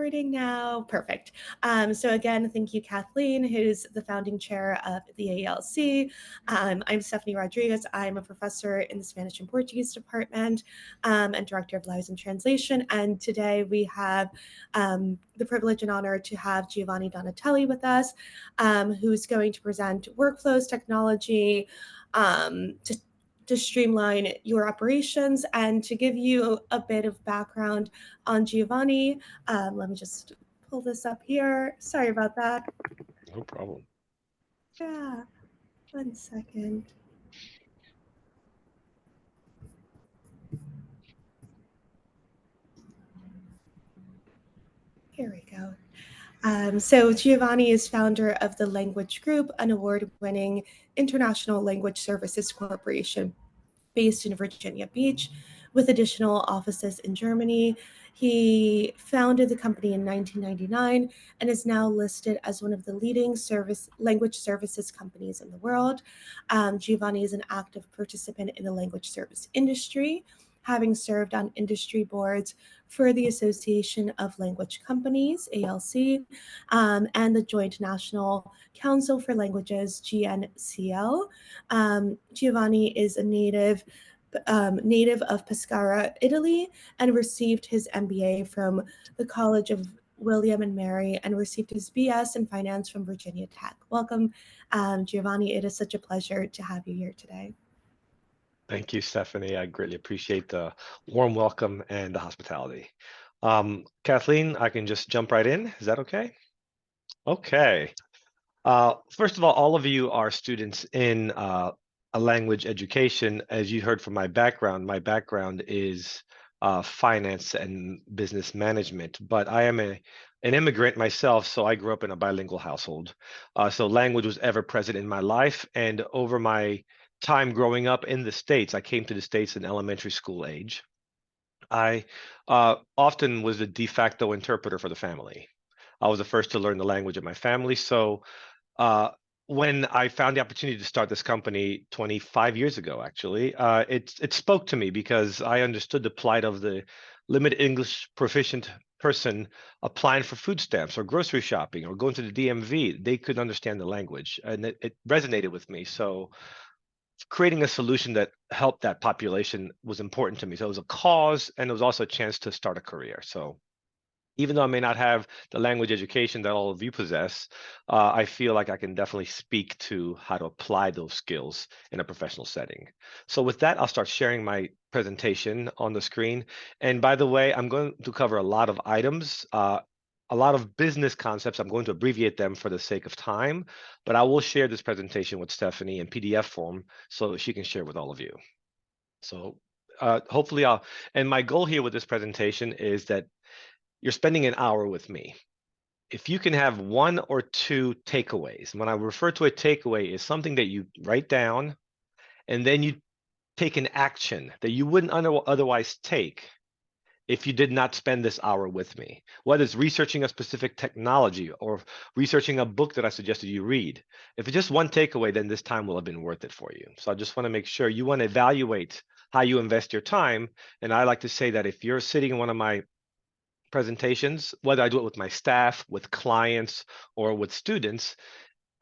recording now. Perfect. So again, thank you, Kathleen, who's the founding chair of the ALC. I'm Stephanie Rodriguez. I'm a professor in the Spanish and Portuguese department and director of Lives in Translation. And today we have the privilege and honor to have Giovanni Donatelli with us, who's going to present workflows, technology, to streamline your operations. And to give you a bit of background on Giovanni, let me just pull this up here. Sorry about that. No problem. Yeah, 1 second. Here we go. So Giovanni is founder of the Language Group, an award-winning international language services corporation based in Virginia Beach, with additional offices in Germany. He founded the company in 1999 and is now listed as one of the leading language services companies in the world. Giovanni is an active participant in the language service industry, having served on industry boards for the Association of Language Companies, ALC, and the Joint National Council for Languages, GNCL. Giovanni is a native of Pescara, Italy, and received his MBA from the College of William and Mary and received his BS in finance from Virginia Tech. Welcome, Giovanni. It is such a pleasure to have you here today. Thank you, Stephanie. I greatly appreciate the warm welcome and the hospitality. Kathleen, I can just jump right in. Is that okay? Okay. First of all of you are students in a language education. As you heard from my background is finance and business management, but I am an immigrant myself, so I grew up in a bilingual household. So language was ever present in my life, and over my time growing up in the States, I came to the States in elementary school age. I often was the de facto interpreter for the family. I was the first to learn the language of my family, so uh, when I found the opportunity to start this company 25 years ago, actually, it spoke to me because I understood the plight of the limited English proficient person applying for food stamps or grocery shopping or going to the DMV. They couldn't understand the language, and it resonated with me. So creating a solution that helped that population was important to me. So it was a cause, and it was also a chance to start a career. So even though I may not have the language education that all of you possess, I feel like I can definitely speak to how to apply those skills in a professional setting. So with that, I'll start sharing my presentation on the screen. And by the way, I'm going to cover a lot of items, a lot of business concepts. I'm going to abbreviate them for the sake of time, but I will share this presentation with Stephanie in PDF form so she can share with all of you. So hopefully and my goal here with this presentation is that you're spending an hour with me. If you can have one or two takeaways, when I refer to a takeaway, is something that you write down and then you take an action that you wouldn't otherwise take if you did not spend this hour with me, whether it's researching a specific technology or researching a book that I suggested you read. If it's just one takeaway, then this time will have been worth it for you. So I just want to make sure you want to evaluate how you invest your time. And I like to say that if you're sitting in one of my presentations, whether I do it with my staff, with clients, or with students,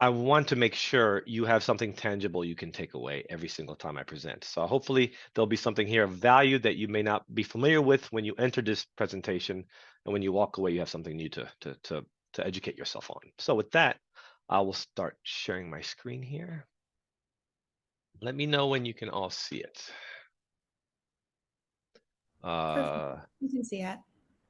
I want to make sure you have something tangible you can take away every single time I present. So hopefully there'll be something here of value that you may not be familiar with when you enter this presentation, and when you walk away, you have something new to educate yourself on. So with that, I will start sharing my screen here. Let me know when you can all see it. Perfect. You can see it.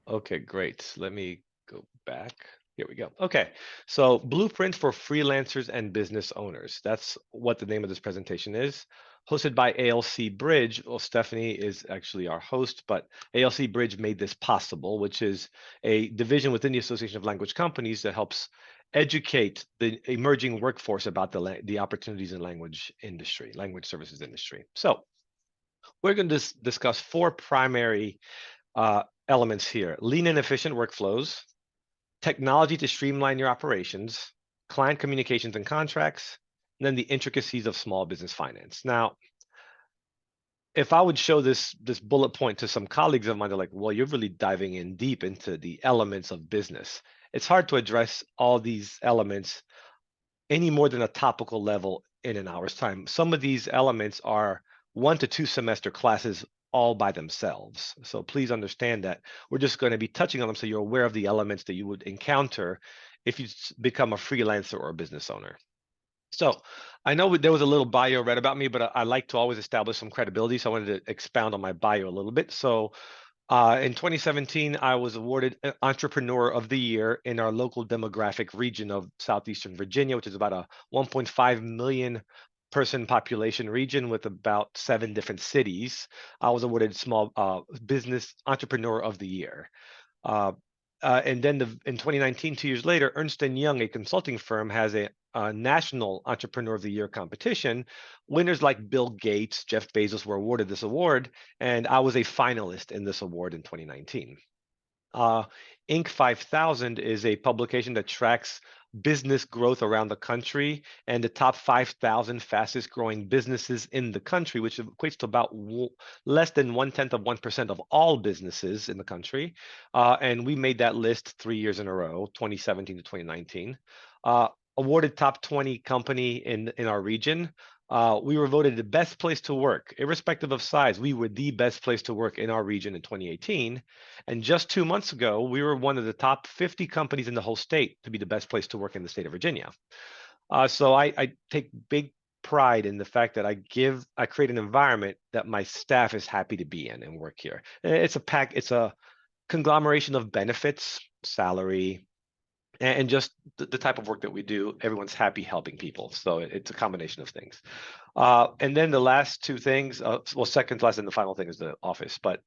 Okay, great. Let me go back. Here we go. Okay, so Blueprint for Freelancers and Business Owners. That's what the name of this presentation is. Hosted by ALC Bridge. Well, Stephanie is actually our host, but ALC Bridge made this possible, which is a division within the Association of Language Companies that helps educate the emerging workforce about the opportunities in language services industry. So we're going to discuss four primary elements here: lean and efficient workflows, technology to streamline your operations, client communications and contracts, and then the intricacies of small business finance. Now, if I would show this bullet point to some colleagues of mine, they're like, well, you're really diving in deep into the elements of business. It's hard to address all these elements any more than a topical level in an hour's time. Some of these elements are 1 to 2 semester classes all by themselves. So please understand that we're just going to be touching on them so you're aware of the elements that you would encounter if you become a freelancer or a business owner. So I know there was a little bio read about me, but I like to always establish some credibility. So I wanted to expound on my bio a little bit. So in 2017, I was awarded Entrepreneur of the Year in our local demographic region of Southeastern Virginia, which is about a 1.5 million person population region with about 7 different cities. I was awarded Small Business Entrepreneur of the Year. Uh, and then in 2019, 2 years later, Ernst & Young, a consulting firm, has a National Entrepreneur of the Year competition. Winners like Bill Gates, Jeff Bezos were awarded this award, and I was a finalist in this award in 2019. Uh, Inc. 5000 is a publication that tracks business growth around the country and the top 5,000 fastest growing businesses in the country, which equates to about less than 1/10 of 1% of all businesses in the country. And we made that list 3 years in a row, 2017 to 2019. Awarded top 20 company in our region. We were voted the best place to work, irrespective of size. We were the best place to work in our region in 2018. And just 2 months ago, we were one of the top 50 companies in the whole state to be the best place to work in the state of Virginia. So I take big pride in the fact that I create an environment that my staff is happy to be in and work here. It's a conglomeration of benefits, salary, and just the type of work that we do. Everyone's happy helping people. So it's a combination of things. And then the last two things, well, second to last and the final thing is the office. But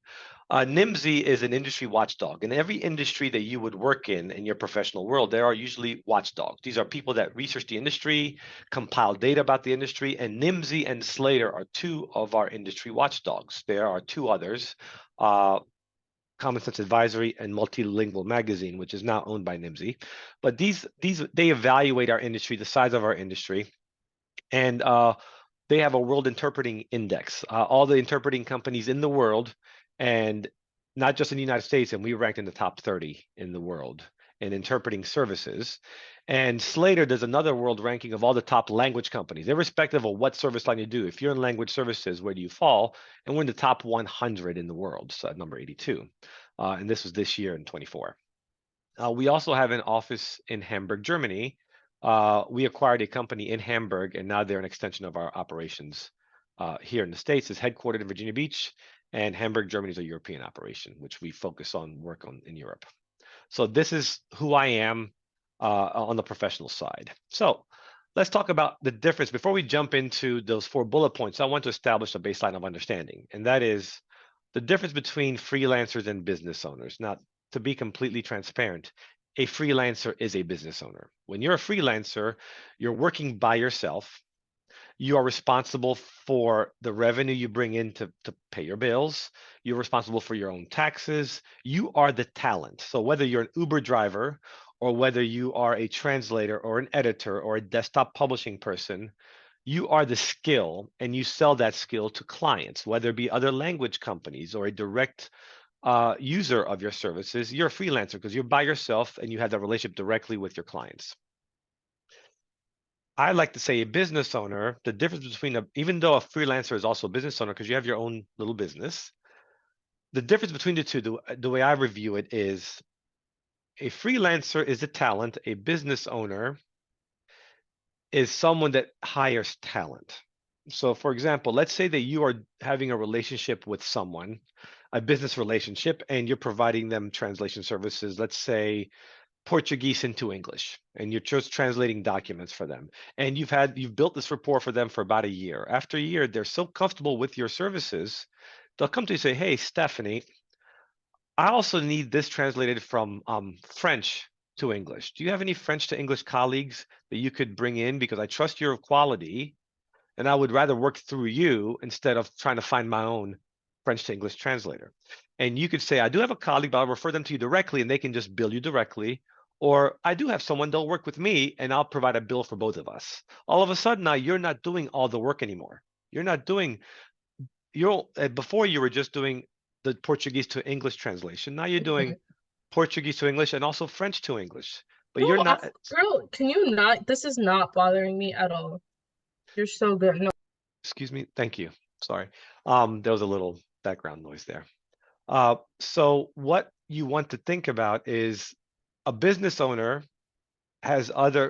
NIMSY is an industry watchdog. In every industry that you would work in your professional world, there are usually watchdogs. These are people that research the industry, compile data about the industry, and NIMSY and Slater are two of our industry watchdogs. There are two others. Common Sense Advisory and Multilingual Magazine, which is now owned by NIMSY. But they evaluate our industry, the size of our industry, and they have a world interpreting index. All the interpreting companies in the world, and not just in the United States, and we ranked in the top 30 in the world in interpreting services. And Slater does another world ranking of all the top language companies, irrespective of what service line you do. If you're in language services, where do you fall? And we're in the top 100 in the world, so at number 82. And this was this year in 24. We also have an office in Hamburg, Germany. We acquired a company in Hamburg, and now they're an extension of our operations here in the States. It's headquartered in Virginia Beach, and Hamburg, Germany is a European operation, which we focus on work on in Europe. So this is who I am on the professional side. So let's talk about the difference. Before we jump into those 4 bullet points, I want to establish a baseline of understanding, and that is the difference between freelancers and business owners. Now, to be completely transparent, a freelancer is a business owner. When you're a freelancer, you're working by yourself. You are responsible for the revenue you bring in to pay your bills. You're responsible for your own taxes. You are the talent. So whether you're an Uber driver or whether you are a translator or an editor or a desktop publishing person, you are the skill and you sell that skill to clients, whether it be other language companies or a direct user of your services. You're a freelancer because you're by yourself and you have that relationship directly with your clients. I like to say a business owner, the difference between even though a freelancer is also a business owner because you have your own little business, the difference between the two, the way I review it is a freelancer is a talent, a business owner is someone that hires talent. So for example, let's say that you are having a relationship with someone, a business relationship, and you're providing them translation services, let's say Portuguese into English, and you're just translating documents for them. And you've built this rapport for them for about a year. After a year, they're so comfortable with your services, they'll come to you and say, "Hey, Stephanie, I also need this translated from French to English. Do you have any French to English colleagues that you could bring in? Because I trust your quality, and I would rather work through you instead of trying to find my own French to English translator." And you could say, "I do have a colleague, but I'll refer them to you directly and they can just bill you directly." Or "I do have someone, they'll work with me and I'll provide a bill for both of us." All of a sudden now you're not doing all the work anymore. You're not doing before you were just doing the Portuguese to English translation. Now you're doing Mhm. Portuguese to English and also French to English. But you're Girl, not, girl, can you not? This is not bothering me at all. You're so good. No. excuse me. Thank you. Sorry. There was a little background noise there. So what you want to think about is a business owner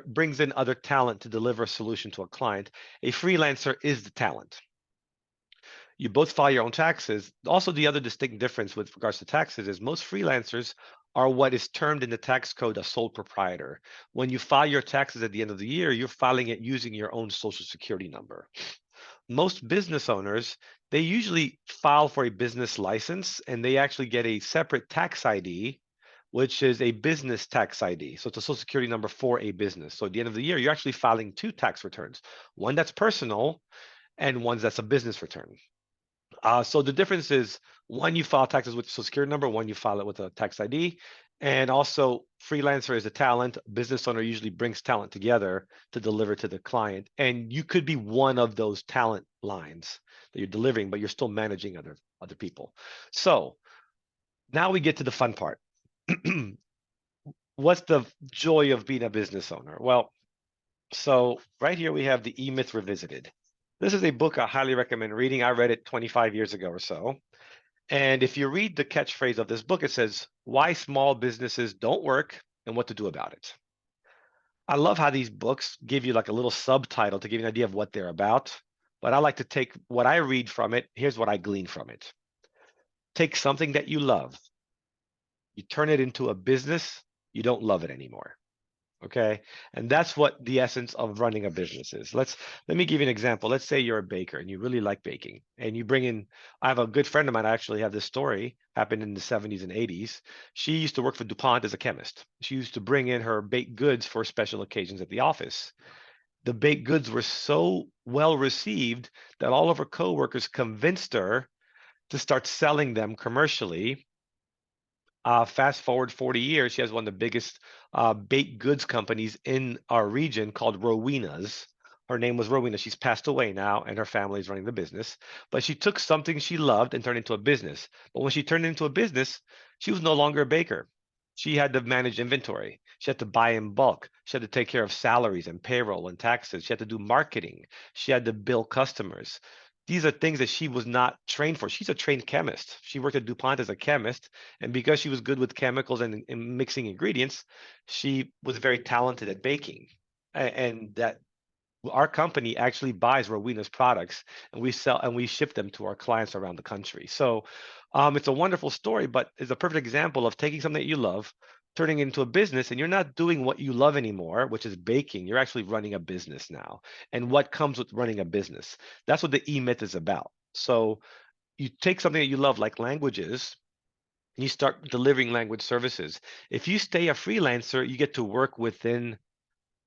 brings in other talent to deliver a solution to a client. A freelancer is the talent. You both file your own taxes. Also, the other distinct difference with regards to taxes is most freelancers are what is termed in the tax code a sole proprietor. When you file your taxes at the end of the year, you're filing it using your own social security number. Most business owners, they usually file for a business license and they actually get a separate tax ID, which is a business tax ID. So it's a social security number for a business. So at the end of the year, you're actually filing two tax returns, one that's personal and one that's a business return. So the difference is one, you file taxes with social security number, one, you file it with a tax ID. And also, freelancer is a talent. Business owner usually brings talent together to deliver to the client. And you could be one of those talent lines that you're delivering, but you're still managing other people. So now we get to the fun part. What's the joy of being a business owner? Well, so right here we have the E-Myth Revisited. This is a book I highly recommend reading. I read it 25 years ago or so. And if you read the catchphrase of this book, it says, why small businesses don't work and what to do about it. I love how these books give you like a little subtitle to give you an idea of what they're about. But I like to take what I read from it. Here's what I glean from it. Take something that you love, you turn it into a business, you don't love it anymore. Okay. And that's what the essence of running a business is. Let me give you an example. Let's say you're a baker and you really like baking and you bring in, I have a good friend of mine, I actually have this story, happened in the 70s and 80s. She used to work for DuPont as a chemist. She used to bring in her baked goods for special occasions at the office. The baked goods were so well received that all of her coworkers convinced her to start selling them commercially. Fast forward 40 years, she has one of the biggest baked goods companies in our region called Rowena's. Her name was Rowena. She's passed away now, and her family is running the business. But she took something she loved and turned it into a business. But when she turned it into a business, she was no longer a baker. She had to manage inventory. She had to buy in bulk. She had to take care of salaries and payroll and taxes. She had to do marketing. She had to bill customers. These are things that she was not trained for. She's a trained chemist. She worked at DuPont as a chemist. And because she was good with chemicals and mixing ingredients, she was very talented at baking. And that our company actually buys Rowena's products and we sell and we ship them to our clients around the country. So it's a wonderful story, but it's a perfect example of taking something that you love, turning it into a business, and you're not doing what you love anymore, which is baking. You're actually running a business now. And what comes with running a business? That's what the E-Myth is about. So you take something that you love, like languages, and you start delivering language services. If you stay a freelancer, you get to work within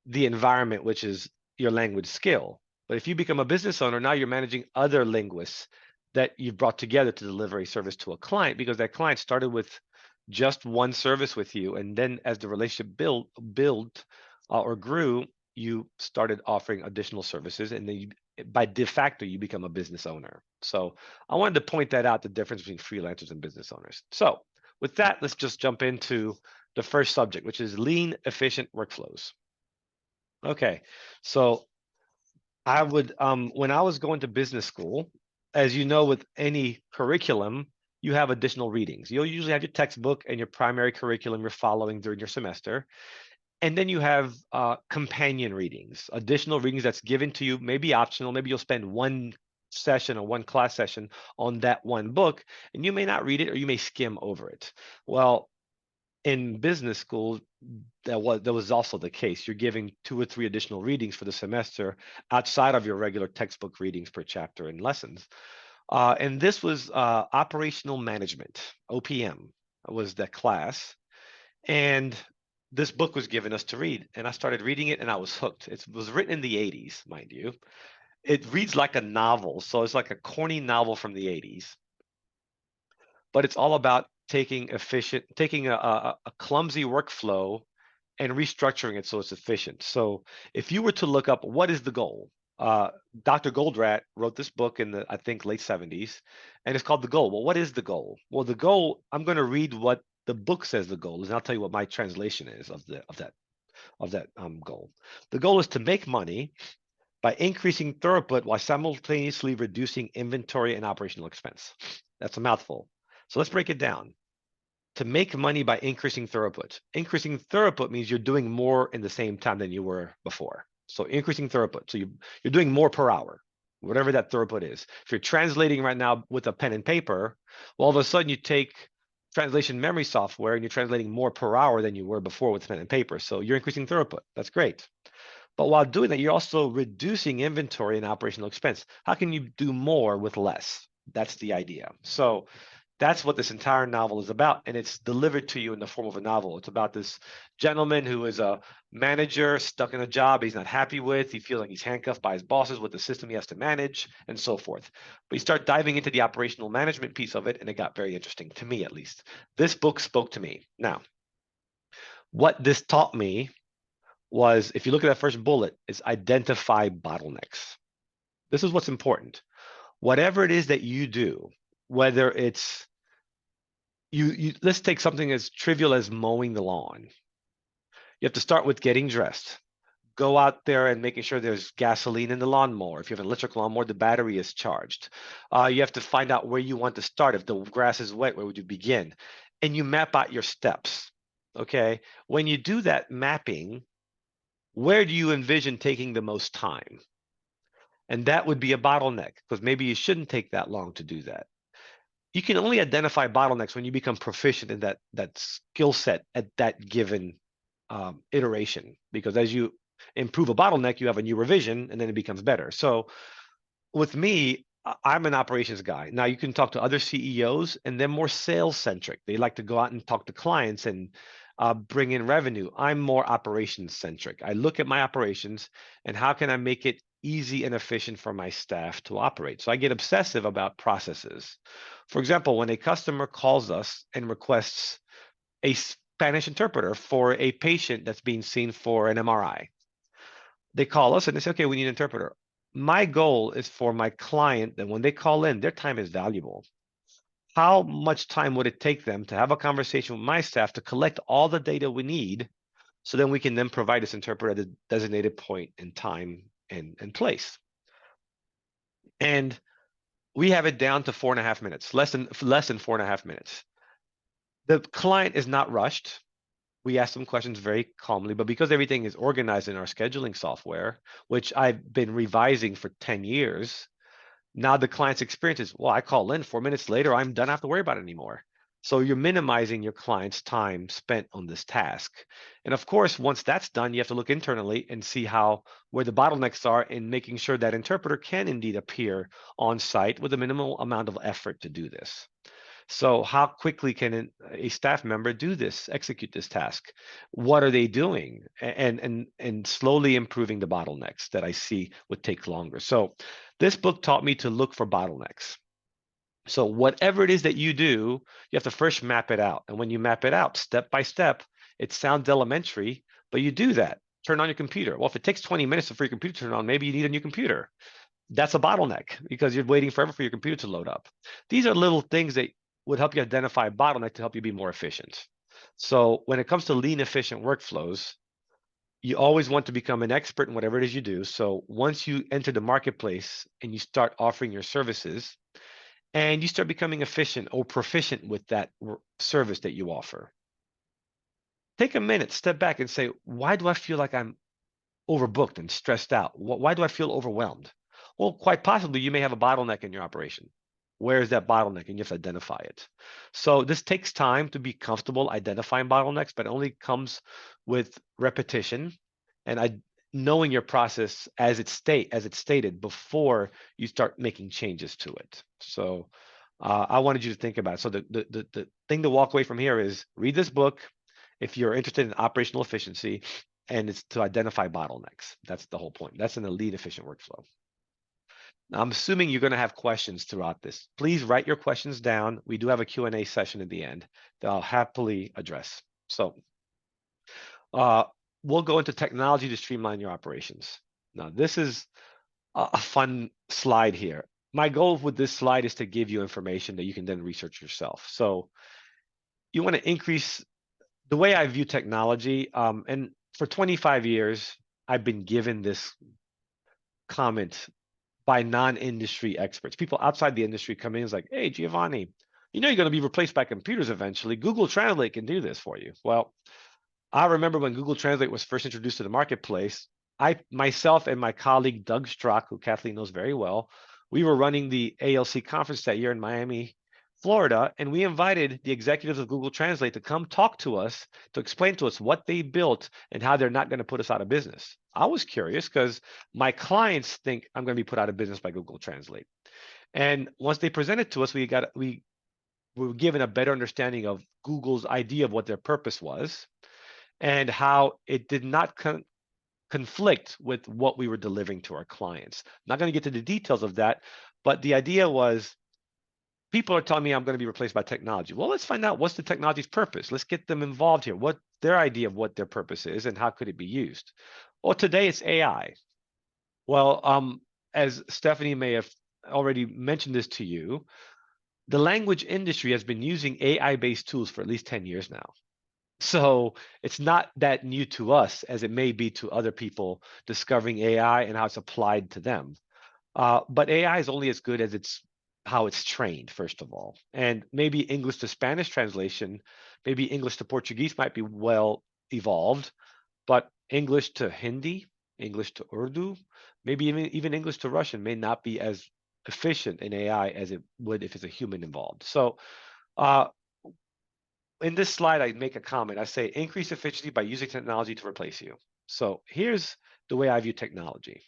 the environment, which is your language skill. But if you become a business owner, now you're managing other linguists that you've brought together to deliver a service to a client because that client started with just one service with you. And then as the relationship built or grew, you started offering additional services. And then by de facto, you become a business owner. So I wanted to point that out, the difference between freelancers and business owners. So with that, let's just jump into the first subject, which is lean, efficient workflows. Okay, so I would when I was going to business school, as you know, with any curriculum, you have additional readings. You'll usually have your textbook and your primary curriculum you're following during your semester. And then you have companion readings, additional readings that's given to you, maybe optional. Maybe you'll spend one session or one class session on that one book, and you may not read it or you may skim over it. Well, in business school, that was also the case. You're giving 2 or 3 additional readings for the semester outside of your regular textbook readings per chapter and lessons. And this was operational management, OPM was the class. And this book was given us to read. And I started reading it and I was hooked. It was written in the 80s, mind you. It reads like a novel. So it's like a corny novel from the 80s, but it's all about taking a clumsy workflow and restructuring it so it's efficient. So if you were to look up what is the goal, Dr. Goldratt wrote this book in the, I think, late 70s, and it's called The Goal. Well, what is the goal? Well, the goal, I'm going to read what the book says the goal is, and I'll tell you what my translation is of that goal. The goal is to make money by increasing throughput while simultaneously reducing inventory and operational expense. That's a mouthful. So let's break it down. To make money by increasing throughput. Increasing throughput means you're doing more in the same time than you were before. So increasing throughput. So you're doing more per hour, whatever that throughput is. If you're translating right now with a pen and paper, well, all of a sudden you take translation memory software and you're translating more per hour than you were before with pen and paper. So you're increasing throughput. That's great. But while doing that, you're also reducing inventory and operational expense. How can you do more with less? That's the idea. So that's what this entire novel is about, and it's delivered to you in the form of a novel. It's about this gentleman who is a manager stuck in a job he's not happy with. He feels like he's handcuffed by his bosses with the system he has to manage, and so forth. But you start diving into the operational management piece of it, and it got very interesting, to me at least. This book spoke to me. Now, what this taught me was, if you look at that first bullet, is identify bottlenecks. This is what's important. Whatever it is that you do, whether it's let's take something as trivial as mowing the lawn. You have to start with getting dressed. Go out there and making sure there's gasoline in the lawnmower. If you have an electric lawnmower, the battery is charged. You have to find out where you want to start. If the grass is wet, where would you begin? And you map out your steps. Okay. When you do that mapping, where do you envision taking the most time? And that would be a bottleneck, because maybe you shouldn't take that long to do that. You can only identify bottlenecks when you become proficient in that skill set at that given iteration, because as you improve a bottleneck, you have a new revision and then it becomes better. So with me, I'm an operations guy. Now you can talk to other CEOs and they're more sales centric. They like to go out and talk to clients and bring in revenue. I'm more operations centric. I look at my operations and how can I make it easy and efficient for my staff to operate. So I get obsessive about processes. For example, when a customer calls us and requests a Spanish interpreter for a patient that's being seen for an MRI, they call us and they say, okay, we need an interpreter. My goal is for my client that when they call in, their time is valuable. How much time would it take them to have a conversation with my staff to collect all the data we need so then we can then provide this interpreter at a designated point in time and place? And we have it down to 4.5 minutes, less than 4.5 minutes. The client is not rushed. We ask them questions very calmly, but because everything is organized in our scheduling software, which I've been revising for 10 years, now the client's experience is, well, I call in 4 minutes later, I'm done, I don't have to worry about it anymore. So you're minimizing your client's time spent on this task. And of course, once that's done, you have to look internally and see where the bottlenecks are in making sure that interpreter can indeed appear on site with a minimal amount of effort to do this. So how quickly can a staff member do this, execute this task? What are they doing? And slowly improving the bottlenecks that I see would take longer. So this book taught me to look for bottlenecks. So whatever it is that you do, you have to first map it out. And when you map it out step by step, it sounds elementary, but you do that. Turn on your computer. Well, if it takes 20 minutes for your computer to turn on, maybe you need a new computer. That's a bottleneck because you're waiting forever for your computer to load up. These are little things that would help you identify a bottleneck to help you be more efficient. So when it comes to lean, efficient workflows, you always want to become an expert in whatever it is you do. So once you enter the marketplace and you start offering your services and you start becoming efficient or proficient with that service that you offer, take a minute, step back and say, why do I feel like I'm overbooked and stressed out? Why do I feel overwhelmed? Well, quite possibly you may have a bottleneck in your operation. Where is that bottleneck? And you have to identify it. So this takes time to be comfortable identifying bottlenecks, but it only comes with repetition and knowing your process as it's stated before you start making changes to it. So I wanted you to think about it. So the thing to walk away from here is read this book if you're interested in operational efficiency, and it's to identify bottlenecks. That's the whole point. That's an elite efficient workflow. Now, I'm assuming you're going to have questions throughout this. Please write your questions down. We do have a Q&A session at the end that I'll happily address. So we'll go into technology to streamline your operations. Now, this is a fun slide here. My goal with this slide is to give you information that you can then research yourself. So you want to increase the way I view technology. And for 25 years, I've been given this comment by non-industry experts. People outside the industry come in and is like, hey, Giovanni, you know you're going to be replaced by computers eventually. Google Translate can do this for you. Well, I remember when Google Translate was first introduced to the marketplace, I myself and my colleague Doug Strock, who Kathleen knows very well, we were running the ALC conference that year in Miami, Florida, and we invited the executives of Google Translate to come talk to us to explain to us what they built and how they're not going to put us out of business. I was curious because my clients think I'm going to be put out of business by Google Translate. And once they presented to us, we were given a better understanding of Google's idea of what their purpose was and how it did not conflict with what we were delivering to our clients. Not going to get to the details of that, but the idea was people are telling me I'm going to be replaced by technology. Well, let's find out what's the technology's purpose. Let's get them involved here. What their idea of what their purpose is and how could it be used? Well, today it's AI. Well, as Stephanie may have already mentioned this to you, the language industry has been using AI-based tools for at least 10 years now. So it's not that new to us as it may be to other people discovering AI and how it's applied to them. But AI is only as good as how it's trained, first of all. And maybe English to Spanish translation, maybe English to Portuguese might be well evolved, but English to Hindi, English to Urdu, maybe even English to Russian may not be as efficient in AI as it would if it's a human involved. So uh, in this slide, I make a comment. I say increase efficiency by using technology to replace you. So here's the way I view technology.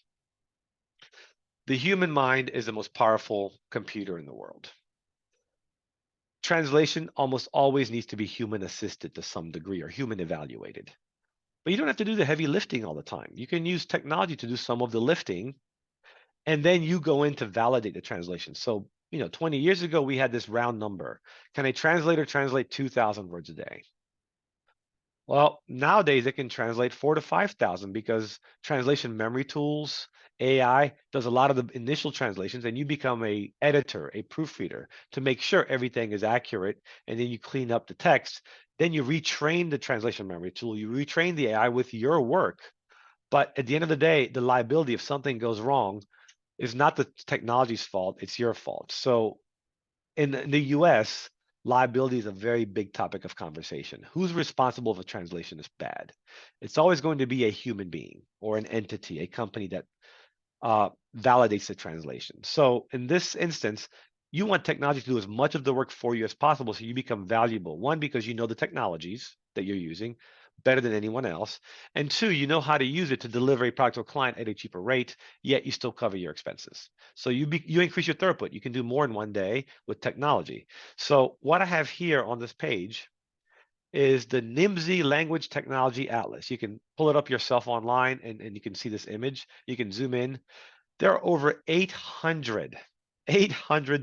The human mind is the most powerful computer in the world. Translation almost always needs to be human assisted to some degree or human evaluated. But you don't have to do the heavy lifting all the time. You can use technology to do some of the lifting, and then you go in to validate the translation. So, 20 years ago, we had this round number. Can a translator translate 2,000 words a day? Well, nowadays it can translate 4 to 5,000 because translation memory tools, AI does a lot of the initial translations, and you become a editor, a proofreader to make sure everything is accurate, and then you clean up the text. Then you retrain the translation memory tool, you retrain the AI with your work. But at the end of the day, the liability if something goes wrong is not the technology's fault, it's your fault. So in the US, liability is a very big topic of conversation. Who's responsible if a translation is bad? It's always going to be a human being or an entity, a company that validates the translation. So in this instance, you want technology to do as much of the work for you as possible so you become valuable. One, because you know the technologies that you're using better than anyone else. And two, you know how to use it to deliver a product to a client at a cheaper rate, yet you still cover your expenses. So you increase your throughput. You can do more in one day with technology. So what I have here on this page is the NIMSY Language Technology Atlas. You can pull it up yourself online and you can see this image. You can zoom in. There are over 800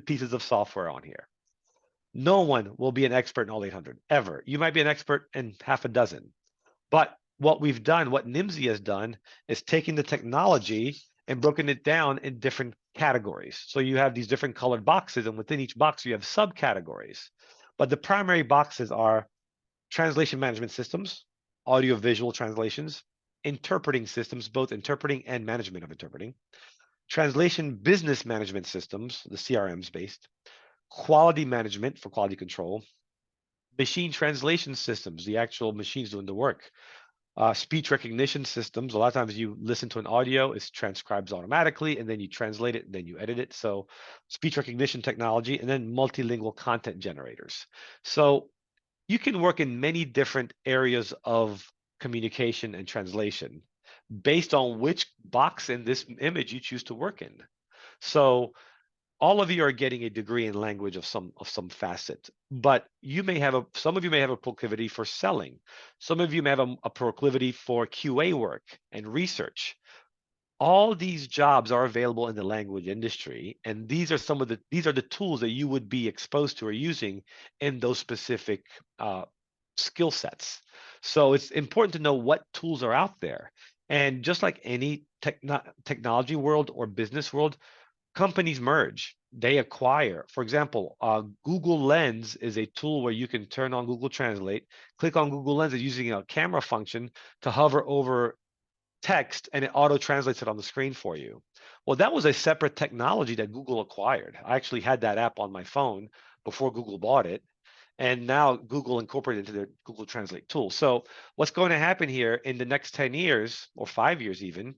pieces of software on here. No one will be an expert in all 800 ever. You might be an expert in half a dozen. But what we've done, what NIMSY has done, is taking the technology and broken it down in different categories. So you have these different colored boxes, and within each box, you have subcategories. But the primary boxes are translation management systems, audio-visual translations, interpreting systems, both interpreting and management of interpreting, translation business management systems, the CRMs based, quality management for quality control, machine translation systems, the actual machines doing the work, speech recognition systems. A lot of times you listen to an audio, it transcribes automatically, and then you translate it, and then you edit it. So speech recognition technology, and then multilingual content generators. So you can work in many different areas of communication and translation based on which box in this image you choose to work in. So all of you are getting a degree in language of some facet, but some of you may have a proclivity for selling. Some of you may have a proclivity for QA work and research. All these jobs are available in the language industry, and these are the tools that you would be exposed to or using in those specific skill sets. So it's important to know what tools are out there. And just like any technology world or business world, companies merge, they acquire. For example, Google Lens is a tool where you can turn on Google Translate, click on Google Lens using a camera function to hover over text, and it auto translates it on the screen for you. Well, that was a separate technology that Google acquired. I actually had that app on my phone before Google bought it. And now Google incorporated into their Google Translate tool. So what's going to happen here in the next 10 years or 5 years even,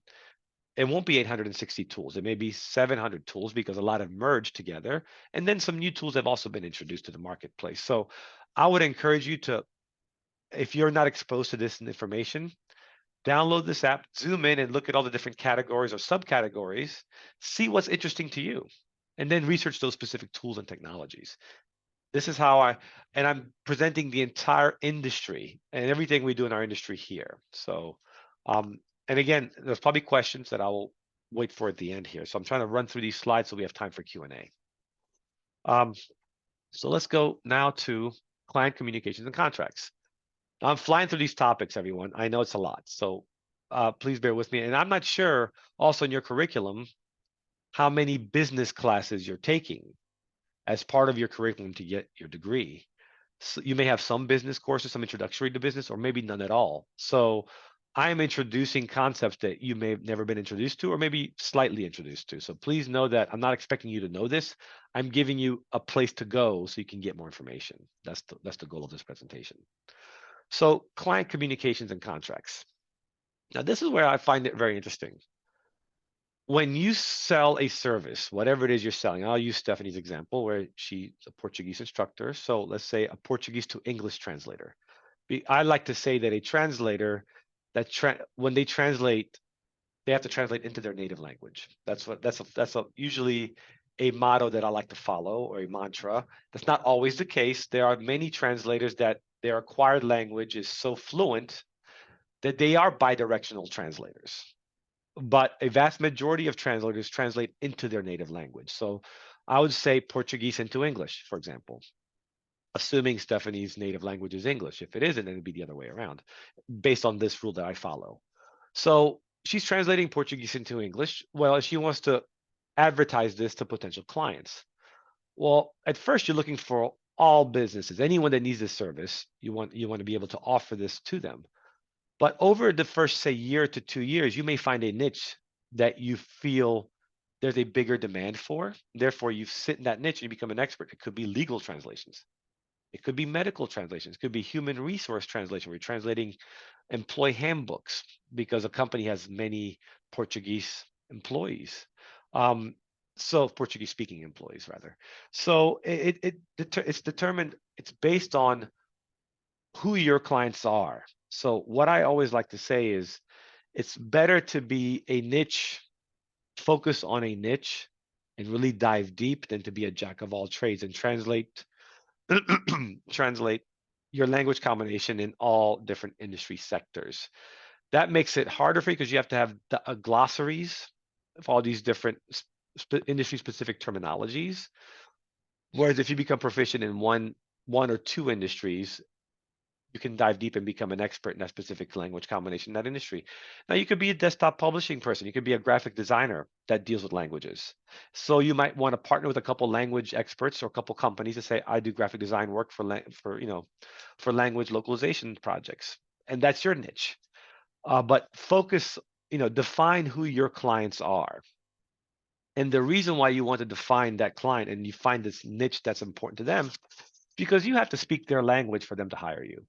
it won't be 860 tools. It may be 700 tools because a lot have merged together. And then some new tools have also been introduced to the marketplace. So I would encourage you to, if you're not exposed to this information, download this app, zoom in and look at all the different categories or subcategories, see what's interesting to you, and then research those specific tools and technologies. This is how and I'm presenting the entire industry and everything we do in our industry here. So, and again, there's probably questions that I will wait for at the end here. So I'm trying to run through these slides so we have time for Q&A. So let's go now to client communications and contracts. Now, I'm flying through these topics, everyone. I know it's a lot. So please bear with me. And I'm not sure also in your curriculum how many business classes you're taking as part of your curriculum to get your degree. So you may have some business courses, some introductory to business, or maybe none at all. So I'm introducing concepts that you may have never been introduced to or maybe slightly introduced to. So please know that I'm not expecting you to know this. I'm giving you a place to go so you can get more information. That's the goal of this presentation. So client communications and contracts. Now, this is where I find it very interesting. When you sell a service, whatever it is you're selling, I'll use Stephanie's example where she's a Portuguese instructor. So let's say a Portuguese to English translator. I like to say that a translator that when they translate, they have to translate into their native language. That's usually a motto that I like to follow, or a mantra. That's not always the case. There are many translators that their acquired language is so fluent that they are bidirectional translators. But a vast majority of translators translate into their native language. So I would say Portuguese into English, for example, assuming Stephanie's native language is English. If it isn't, then it'd be the other way around, based on this rule that I follow. So she's translating Portuguese into English. Well, she wants to advertise this to potential clients. Well, at first you're looking for all businesses, anyone that needs this service. You want to be able to offer this to them. But over the first, say, year to 2 years, you may find a niche that you feel there's a bigger demand for. Therefore, you sit in that niche and you become an expert. It could be legal translations. It could be medical translations. It could be human resource translation. We're translating employee handbooks because a company has many Portuguese employees. So Portuguese speaking employees, rather. So it's determined, it's based on who your clients are. So what I always like to say is it's better to be a niche, focus on a niche and really dive deep than to be a jack of all trades and translate translate your language combination in all different industry sectors. That makes it harder for you because you have to have glossaries of all these different industry specific terminologies. Whereas if you become proficient in one or two industries, you can dive deep and become an expert in that specific language combination in that industry. Now, you could be a desktop publishing person. You could be a graphic designer that deals with languages. So you might want to partner with a couple language experts or a couple companies to say, I do graphic design work for language localization projects, and that's your niche. But focus, define who your clients are. And the reason why you want to define that client and you find this niche that's important to them, because you have to speak their language for them to hire you.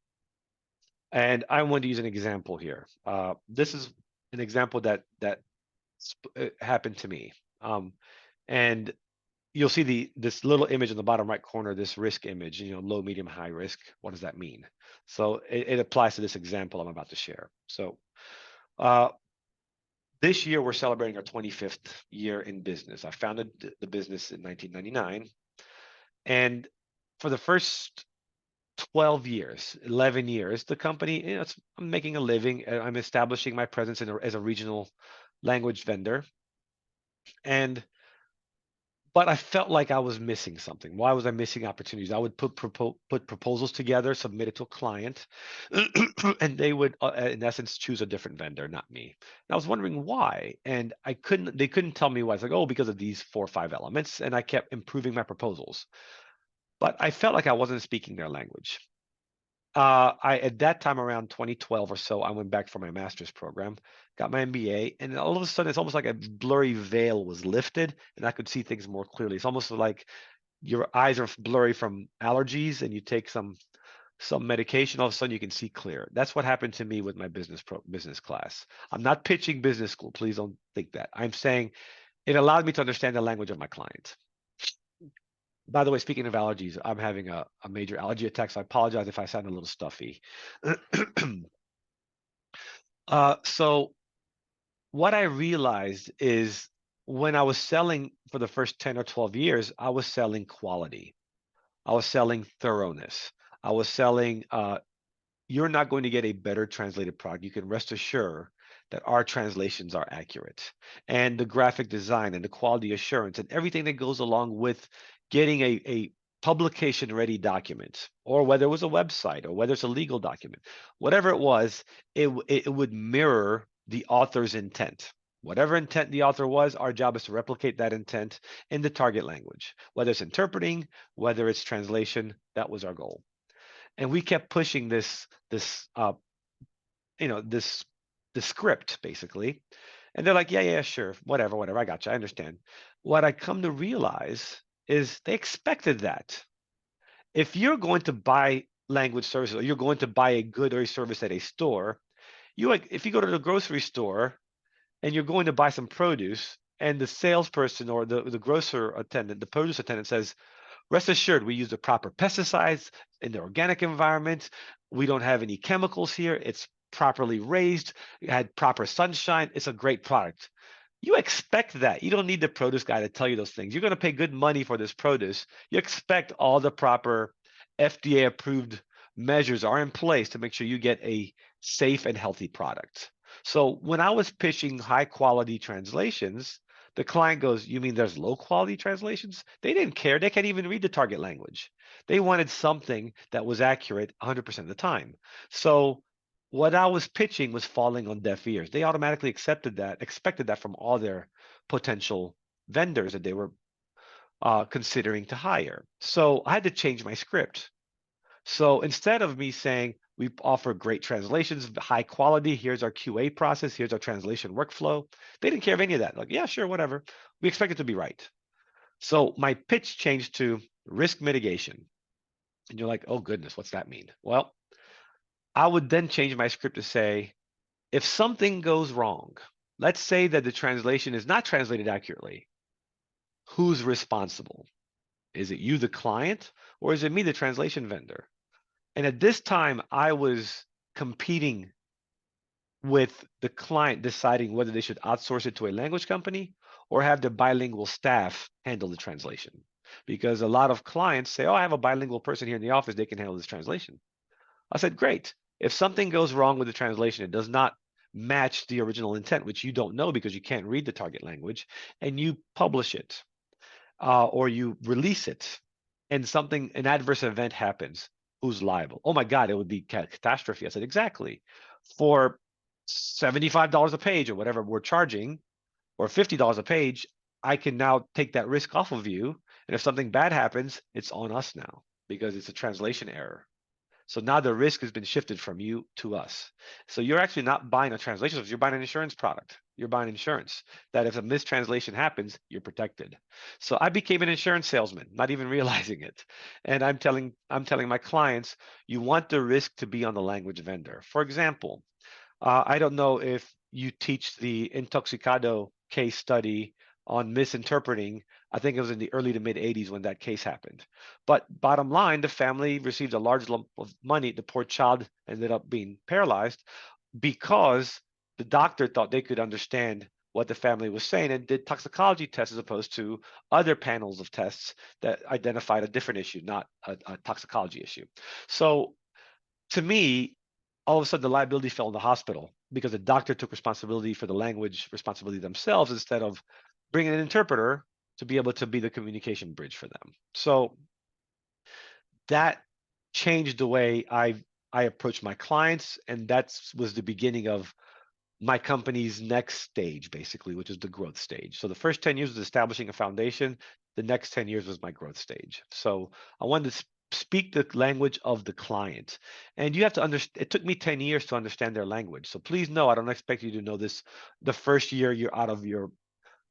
And I want to use an example here. This is an example that happened to me. And you'll see this little image in the bottom right corner, this risk image, low, medium, high risk. What does that mean? So it applies to this example I'm about to share. So this year, we're celebrating our 25th year in business. I founded the business in 1999. And for the first 12 years, 11 years, the company, I'm making a living. I'm establishing my presence as a regional language vendor. But but I felt like I was missing something. Why was I missing opportunities? I would put proposals together, submit it to a client, and they would, in essence, choose a different vendor, not me. And I was wondering why, and they couldn't tell me why. It's like, oh, because of these 4 or 5 elements, and I kept improving my proposals. But I felt like I wasn't speaking their language. At that time around 2012 or so, I went back for my master's program, got my MBA, and all of a sudden it's almost like a blurry veil was lifted and I could see things more clearly. It's almost like your eyes are blurry from allergies and you take some medication, all of a sudden you can see clear. That's what happened to me with my business class. I'm not pitching business school, please don't think that. I'm saying it allowed me to understand the language of my client. By the way, speaking of allergies, I'm having a major allergy attack, so I apologize if I sound a little stuffy. So what I realized is when I was selling for the first 10 or 12 years, I was selling quality. I was selling thoroughness. I was selling you're not going to get a better translated product. You can rest assured that our translations are accurate. And the graphic design and the quality assurance and everything that goes along with getting a publication ready document, or whether it was a website or whether it's a legal document, whatever it was, it would mirror the author's intent. Whatever intent the author was, our job is to replicate that intent in the target language, whether it's interpreting, whether it's translation. That was our goal. And we kept pushing this script basically, and they're like, yeah, sure, whatever, I got you, I understand. What I come to realize is they expected that. If you're going to buy language services, or you're going to buy a good or a service at a store, if you go to the grocery store and you're going to buy some produce, and the salesperson or the grocer attendant, the produce attendant says, rest assured, we use the proper pesticides in the organic environment. We don't have any chemicals here. It's properly raised. It had proper sunshine. It's a great product. You expect that. You don't need the produce guy to tell you those things. You're going to pay good money for this produce. You expect all the proper FDA approved measures are in place to make sure you get a safe and healthy product. So when I was pitching high quality translations, the client goes, you mean there's low quality translations? They didn't care. They can't even read the target language. They wanted something that was accurate 100% of the time. So what I was pitching was falling on deaf ears. They automatically expected that from all their potential vendors that they were considering to hire. So I had to change my script. So instead of me saying, we offer great translations, high quality, here's our QA process, here's our translation workflow, they didn't care of any of that. Like, yeah, sure, whatever. We expect it to be right. So my pitch changed to risk mitigation. And you're like, oh goodness, what's that mean? Well, I would then change my script to say, if something goes wrong, let's say that the translation is not translated accurately, who's responsible? Is it you, the client, or is it me, the translation vendor? And at this time, I was competing with the client deciding whether they should outsource it to a language company or have the bilingual staff handle the translation. Because a lot of clients say, oh, I have a bilingual person here in the office, they can handle this translation. I said, great. If something goes wrong with the translation, it does not match the original intent, which you don't know because you can't read the target language, and you publish it or you release it, and an adverse event happens, who's liable? Oh my God, it would be catastrophe. I said, exactly. For $75 a page or whatever we're charging, or $50 a page, I can now take that risk off of you. And if something bad happens, it's on us now because it's a translation error. So now the risk has been shifted from you to us. So you're actually not buying a translation service, you're buying an insurance product. You're buying insurance that if a mistranslation happens, you're protected. So I became an insurance salesman, not even realizing it. And I'm telling my clients, you want the risk to be on the language vendor. For example, I don't know if you teach the Intoxicado case study on misinterpreting. I think it was in the early to mid 80s when that case happened. But bottom line, the family received a large lump of money. The poor child ended up being paralyzed because the doctor thought they could understand what the family was saying and did toxicology tests as opposed to other panels of tests that identified a different issue, not a toxicology issue. So to me, all of a sudden the liability fell on the hospital because the doctor took responsibility for the language responsibility themselves instead of bringing an interpreter to be able to be the communication bridge for them. So that changed the way I approach my clients, and that was the beginning of my company's next stage, basically, which is the growth stage. So the first 10 years was establishing a foundation. The next 10 years was my growth stage. So I wanted to speak the language of the client. And you have to understand, it took me 10 years to understand their language. So please know, I don't expect you to know this the first year you're out of your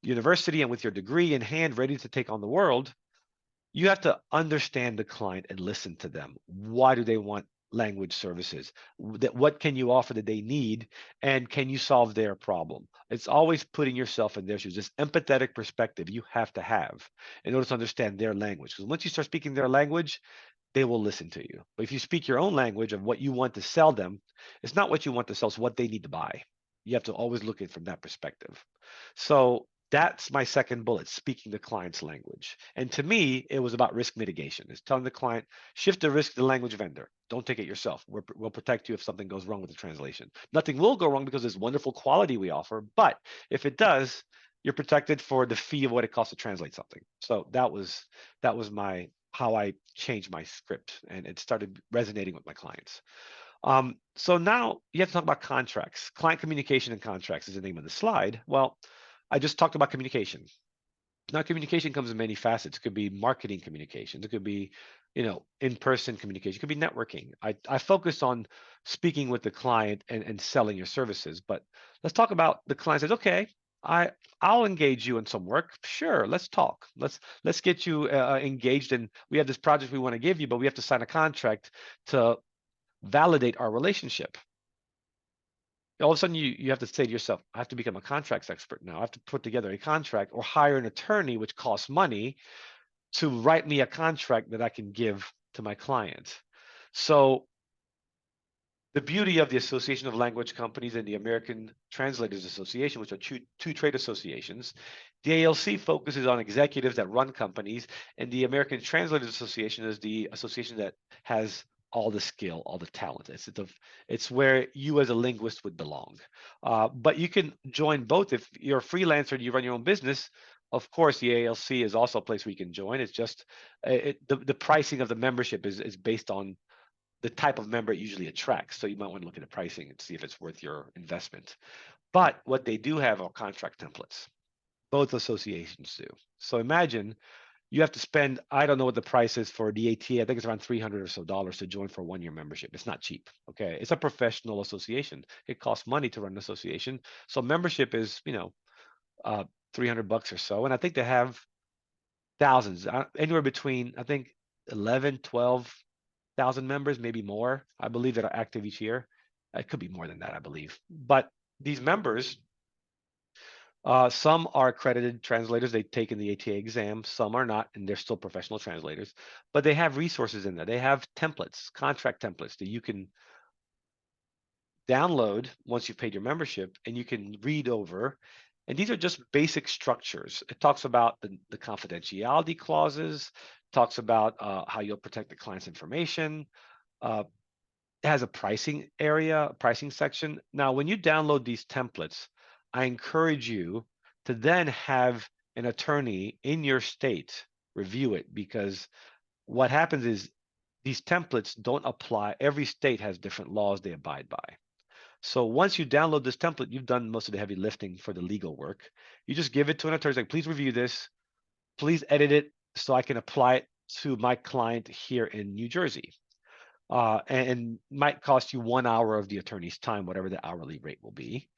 university and with your degree in hand, ready to take on the world. You have to understand the client and listen to them. Why do they want language services? What can you offer that they need? And can you solve their problem? It's always putting yourself in their shoes. This empathetic perspective you have to have in order to understand their language. Because once you start speaking their language, they will listen to you. But if you speak your own language of what you want to sell them, it's not what you want to sell, it's what they need to buy. You have to always look at it from that perspective. So that's my second bullet, speaking the client's language. And to me, it was about risk mitigation. It's telling the client, shift the risk to the language vendor. Don't take it yourself. We'll protect you if something goes wrong with the translation. Nothing will go wrong because there's wonderful quality we offer. But if it does, you're protected for the fee of what it costs to translate something. So that was my how I changed my script, and it started resonating with my clients. So now you have to talk about contracts. Client communication and contracts is the name of the slide. Well, I just talked about communication. Now, communication comes in many facets. It could be marketing communications. It could be, in-person communication. It could be networking. I focus on speaking with the client and selling your services. But let's talk about the client says, okay, I'll engage you in some work. Sure, let's talk. Let's get you engaged. And we have this project we want to give you, but we have to sign a contract to validate our relationship. All of a sudden you have to say to yourself, I have to become a contracts expert now. I have to put together a contract or hire an attorney, which costs money, to write me a contract that I can give to my client. So the beauty of the Association of Language Companies and the American Translators Association, which are two trade associations, the ALC focuses on executives that run companies, and the American Translators Association is the association that has all the skill, all the talent. It's where you as a linguist would belong. But you can join both. If you're a freelancer and you run your own business, of course, the ALC is also a place where you can join. It's just the pricing of the membership is based on the type of member it usually attracts. So you might want to look at the pricing and see if it's worth your investment. But what they do have are contract templates. Both associations do. So imagine you have to spend, I don't know what the price is for the ATA. I think it's around $300 or so to join for a 1-year membership. It's not cheap. Okay. It's a professional association. It costs money to run an association. So membership is, $300 or so. And I think they have thousands, anywhere between, I think 11, 12,000 members, maybe more, I believe, that are active each year. It could be more than that, I believe. But these members, some are accredited translators. They've taken the ATA exam. Some are not, and they're still professional translators. But they have resources in there. They have templates, contract templates that you can download once you've paid your membership, and you can read over. And these are just basic structures. It talks about the confidentiality clauses, talks about how you'll protect the client's information. It has a pricing area, a pricing section. Now, when you download these templates, I encourage you to then have an attorney in your state review it, because what happens is these templates don't apply. Every state has different laws they abide by. So once you download this template, you've done most of the heavy lifting for the legal work. You just give it to an attorney, like, please review this, please edit it so I can apply it to my client here in New Jersey. And might cost you 1 hour of the attorney's time, whatever the hourly rate will be.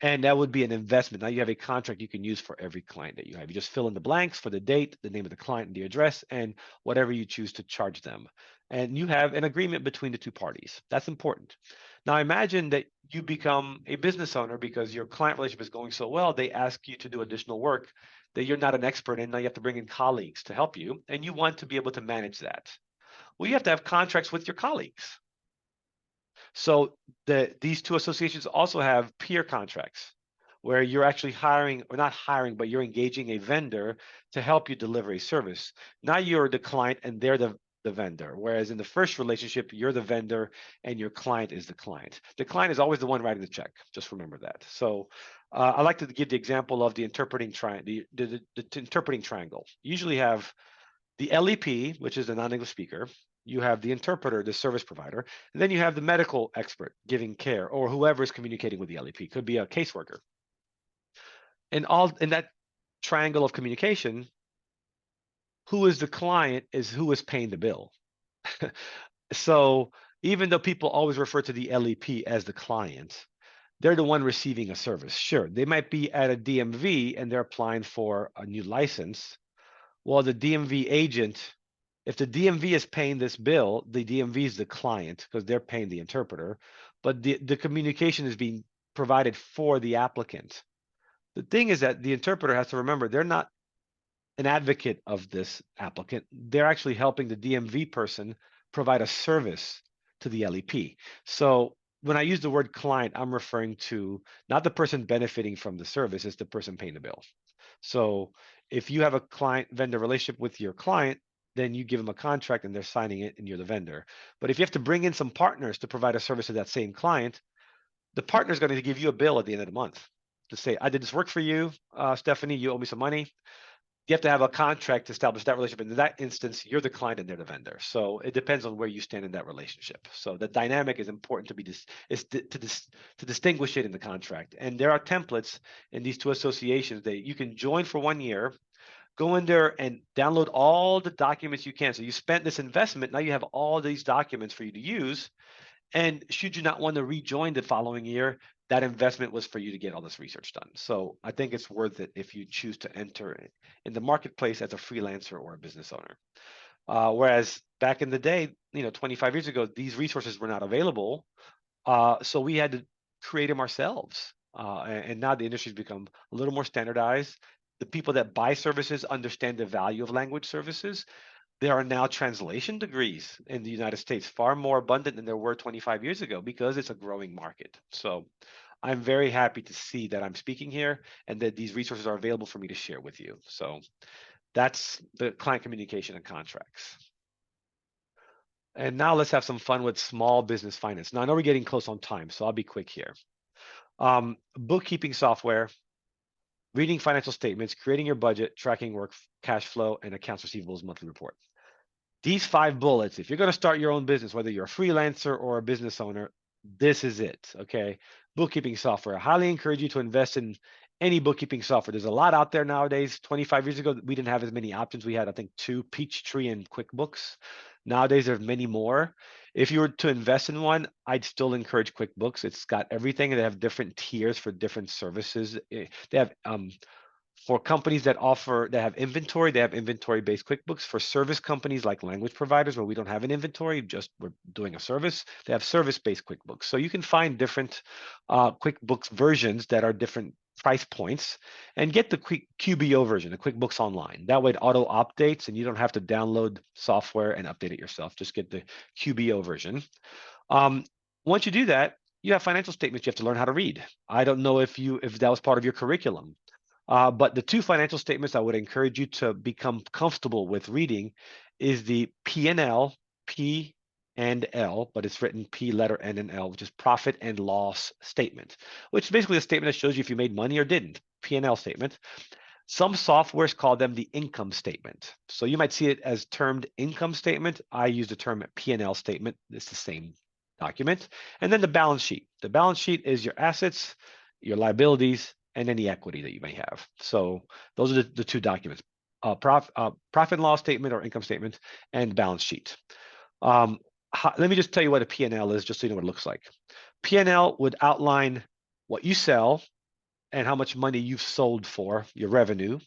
And that would be an investment. Now you have a contract you can use for every client that you have. You just fill in the blanks for the date, the name of the client, and the address, and whatever you choose to charge them. And you have an agreement between the two parties. That's important. Now imagine that you become a business owner because your client relationship is going so well, they ask you to do additional work that you're not an expert in. Now you have to bring in colleagues to help you, and you want to be able to manage that. Well, you have to have contracts with your colleagues. So these two associations also have peer contracts where you're actually hiring, or not hiring, but you're engaging a vendor to help you deliver a service. Now you're the client and they're the vendor. Whereas in the first relationship, you're the vendor and your client is the client. The client is always the one writing the check. Just remember that. So I like to give the example of the interpreting the interpreting triangle. You usually have the LEP, which is the non-English speaker. You have the interpreter, the service provider, and then you have the medical expert giving care, or whoever is communicating with the LEP. Could be a caseworker. And all in that triangle of communication, who is the client is who is paying the bill. So even though people always refer to the LEP as the client, they're the one receiving a service. Sure, they might be at a DMV and they're applying for a new license. Well, the DMV agent, if the DMV is paying this bill, the DMV is the client because they're paying the interpreter, but the communication is being provided for the applicant. The thing is that the interpreter has to remember they're not an advocate of this applicant. They're actually helping the DMV person provide a service to the LEP. So when I use the word client, I'm referring to not the person benefiting from the service, it's the person paying the bill. So if you have a client vendor relationship with your client, then you give them a contract and they're signing it and you're the vendor. But if you have to bring in some partners to provide a service to that same client, the partner is going to give you a bill at the end of the month to say, I did this work for you, Stephanie, you owe me some money. You have to have a contract to establish that relationship. In that instance, you're the client and they're the vendor. So it depends on where you stand in that relationship. So the dynamic is important to be to distinguish it in the contract. And there are templates in these two associations that you can join for 1 year, go in there and download all the documents you can. So you spent this investment, now you have all these documents for you to use. And should you not want to rejoin the following year, that investment was for you to get all this research done. So I think it's worth it if you choose to enter in the marketplace as a freelancer or a business owner. Whereas back in the day, 25 years ago, these resources were not available. So we had to create them ourselves. And now the industry's become a little more standardized. The people that buy services understand the value of language services. There are now translation degrees in the United States, far more abundant than there were 25 years ago because it's a growing market. So I'm very happy to see that I'm speaking here and that these resources are available for me to share with you. So that's the client communication and contracts. And now let's have some fun with small business finance. Now I know we're getting close on time, so I'll be quick here. Bookkeeping software, reading financial statements, creating your budget, tracking work, cash flow, and accounts receivables monthly report. These 5 bullets, if you're going to start your own business, whether you're a freelancer or a business owner, this is it, okay? Bookkeeping software. I highly encourage you to invest in any bookkeeping software. There's a lot out there nowadays. 25 years ago, we didn't have as many options. We had, I think, 2, Peachtree and QuickBooks. Nowadays, there's many more. If you were to invest in one, I'd still encourage QuickBooks. It's got everything. They have different tiers for different services. They have for companies that have inventory, they have inventory-based QuickBooks. For service companies like language providers where we don't have an inventory, just we're doing a service, they have service-based QuickBooks. So you can find different QuickBooks versions that are different price points and get the QBO version, the QuickBooks Online. That way it auto updates and you don't have to download software and update it yourself. Just get the QBO version. Once you do that, you have financial statements you have to learn how to read. I don't know if that was part of your curriculum. But the 2 financial statements I would encourage you to become comfortable with reading is the P&L, P and L, but it's written P, letter N and L, which is profit and loss statement, which is basically a statement that shows you if you made money or didn't, P&L statement. Some softwares call them the income statement. So you might see it as termed income statement. I use the term P&L statement. It's the same document. And then the balance sheet. The balance sheet is your assets, your liabilities, and any equity that you may have. So those are the 2 documents, profit and loss statement or income statement and balance sheet. Let me just tell you what a P&L is, just so you know what it looks like. P&L would outline what you sell and how much money you've sold for, your revenue,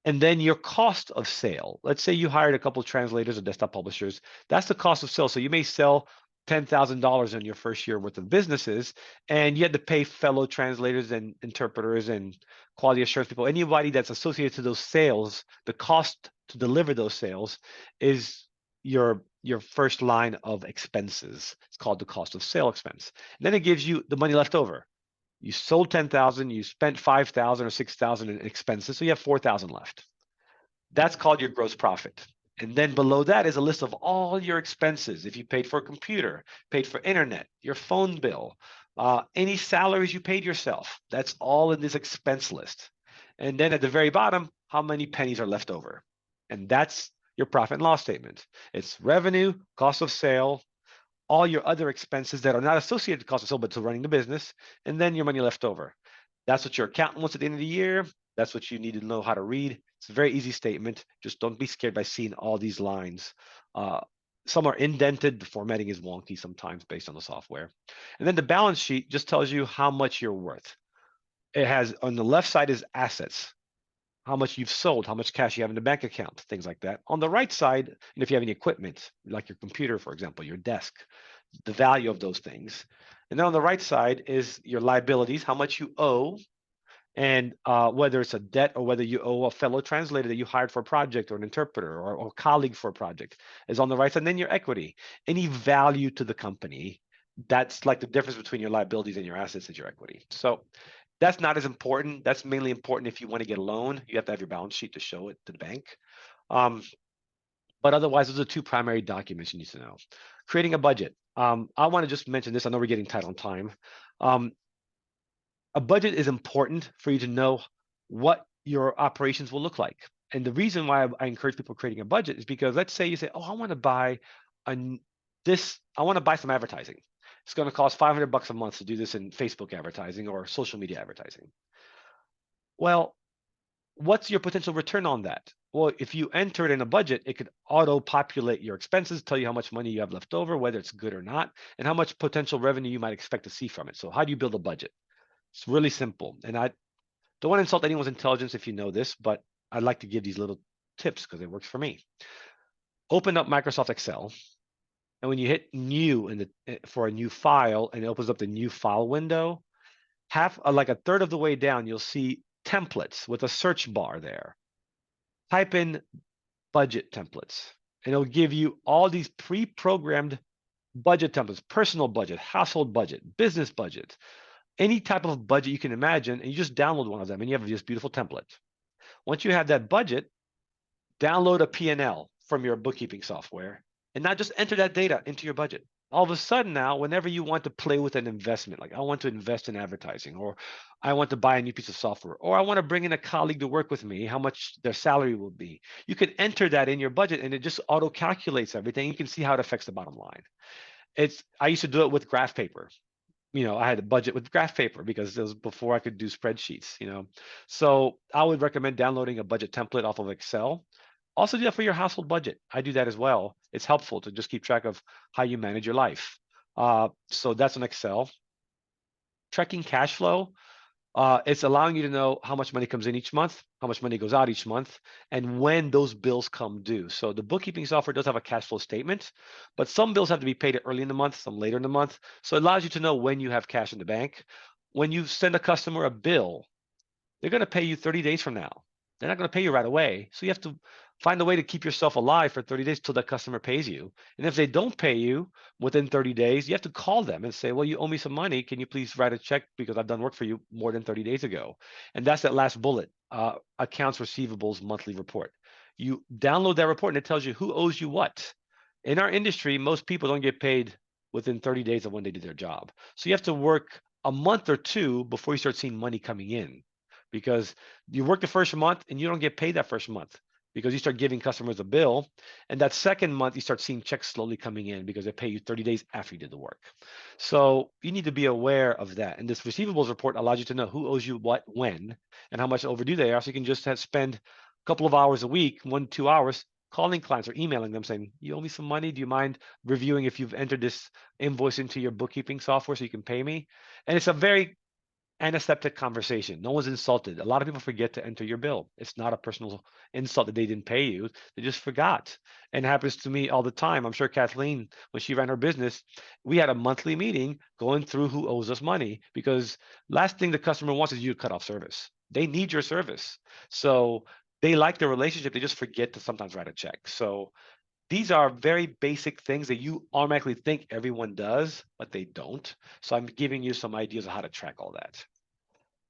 and then your cost of sale. Let's say you hired a couple of translators or desktop publishers. That's the cost of sale. So you may sell $10,000 in your first year worth of businesses, and you had to pay fellow translators and interpreters and quality assurance people, anybody that's associated to those sales. The cost to deliver those sales is your first line of expenses. It's called the cost of sale expense. And then it gives you the money left over. You sold 10,000, you spent 5,000 or 6,000 in expenses, so you have 4,000 left. That's called your gross profit. And then below that is a list of all your expenses. If you paid for a computer, paid for internet, your phone bill, Any salaries you paid yourself, that's all in this expense list. And then at the very bottom, how many pennies are left over? And that's your profit and loss statement. It's revenue, cost of sale, all your other expenses that are not associated to cost of sale, but to running the business, and then your money left over. That's what your accountant wants at the end of the year. That's what you need to know how to read. It's a very easy statement. Just don't be scared by seeing all these lines. Uh, some are indented. The formatting is wonky sometimes based on the software. And then the balance sheet just tells you how much you're worth. It has on the left side is assets, how much you've sold, how much cash you have in the bank account, things like that. On the right side, and if you have any equipment, like your computer, for example, your desk, the value of those things. And then on the right side is your liabilities, how much you owe, and whether it's a debt or whether you owe a fellow translator that you hired for a project or an interpreter or colleague for a project is on the right side. And then your equity, any value to the company. That's like the difference between your liabilities and your assets is your equity. So that's not as important. That's mainly important if you want to get a loan. You have to have your balance sheet to show it to the bank. But otherwise, those are two primary documents you need to know. Creating a budget. I want to just mention this. I know we're getting tight on time. A budget is important for you to know what your operations will look like. And the reason why I encourage people creating a budget is because let's say you say, oh, I want to buy some advertising. It's going to cost $500 a month to do this in Facebook advertising or social media advertising. Well, what's your potential return on that? Well, if you enter it in a budget, it could auto-populate your expenses, tell you how much money you have left over, whether it's good or not, and how much potential revenue you might expect to see from it. So how do you build a budget? It's really simple. And I don't want to insult anyone's intelligence if you know this, but I'd like to give these little tips because it works for me. Open up Microsoft Excel. And when you hit new for a new file and it opens up the new file window, like a third of the way down, you'll see templates with a search bar there. Type in budget templates, and it'll give you all these pre-programmed budget templates, personal budget, household budget, business budget, any type of budget you can imagine, and you just download one of them and you have this beautiful template. Once you have that budget, download a P&L from your bookkeeping software and not just enter that data into your budget. All of a sudden now, whenever you want to play with an investment, like I want to invest in advertising, or I want to buy a new piece of software, or I want to bring in a colleague to work with me, how much their salary will be, you can enter that in your budget and it just auto calculates everything. You can see how it affects the bottom line. I used to do it with graph paper. I had a budget with graph paper because it was before I could do spreadsheets. So I would recommend downloading a budget template off of Excel. Also do that for your household budget. I do that as well. It's helpful to just keep track of how you manage your life. So that's an Excel. Tracking cash flow. It's allowing you to know how much money comes in each month, how much money goes out each month, and when those bills come due. So the bookkeeping software does have a cash flow statement, but some bills have to be paid early in the month, some later in the month. So it allows you to know when you have cash in the bank. When you send a customer a bill, they're going to pay you 30 days from now. They're not going to pay you right away. So you have to find a way to keep yourself alive for 30 days till that customer pays you. And if they don't pay you within 30 days, you have to call them and say, well, you owe me some money. Can you please write a check because I've done work for you more than 30 days ago? And that's that last bullet, accounts receivables monthly report. You download that report and it tells you who owes you what. In our industry, most people don't get paid within 30 days of when they do their job. So you have to work a month or two before you start seeing money coming in, because you work the first month and you don't get paid that first month because you start giving customers a bill. And that second month, you start seeing checks slowly coming in because they pay you 30 days after you did the work. So you need to be aware of that. And this receivables report allows you to know who owes you what, when, and how much overdue they are. So you can just spend a couple of hours a week, 1-2 hours, calling clients or emailing them saying, you owe me some money. Do you mind reviewing if you've entered this invoice into your bookkeeping software so you can pay me? And it's a very antiseptic conversation. No one's insulted. A lot of people forget to enter your bill. It's not a personal insult that they didn't pay you. They just forgot. And it happens to me all the time. I'm sure Kathleen, when she ran her business, we had a monthly meeting going through who owes us money, because last thing the customer wants is you to cut off service. They need your service. So they like the relationship. They just forget to sometimes write a check. So these are very basic things that you automatically think everyone does, but they don't. So I'm giving you some ideas of how to track all that.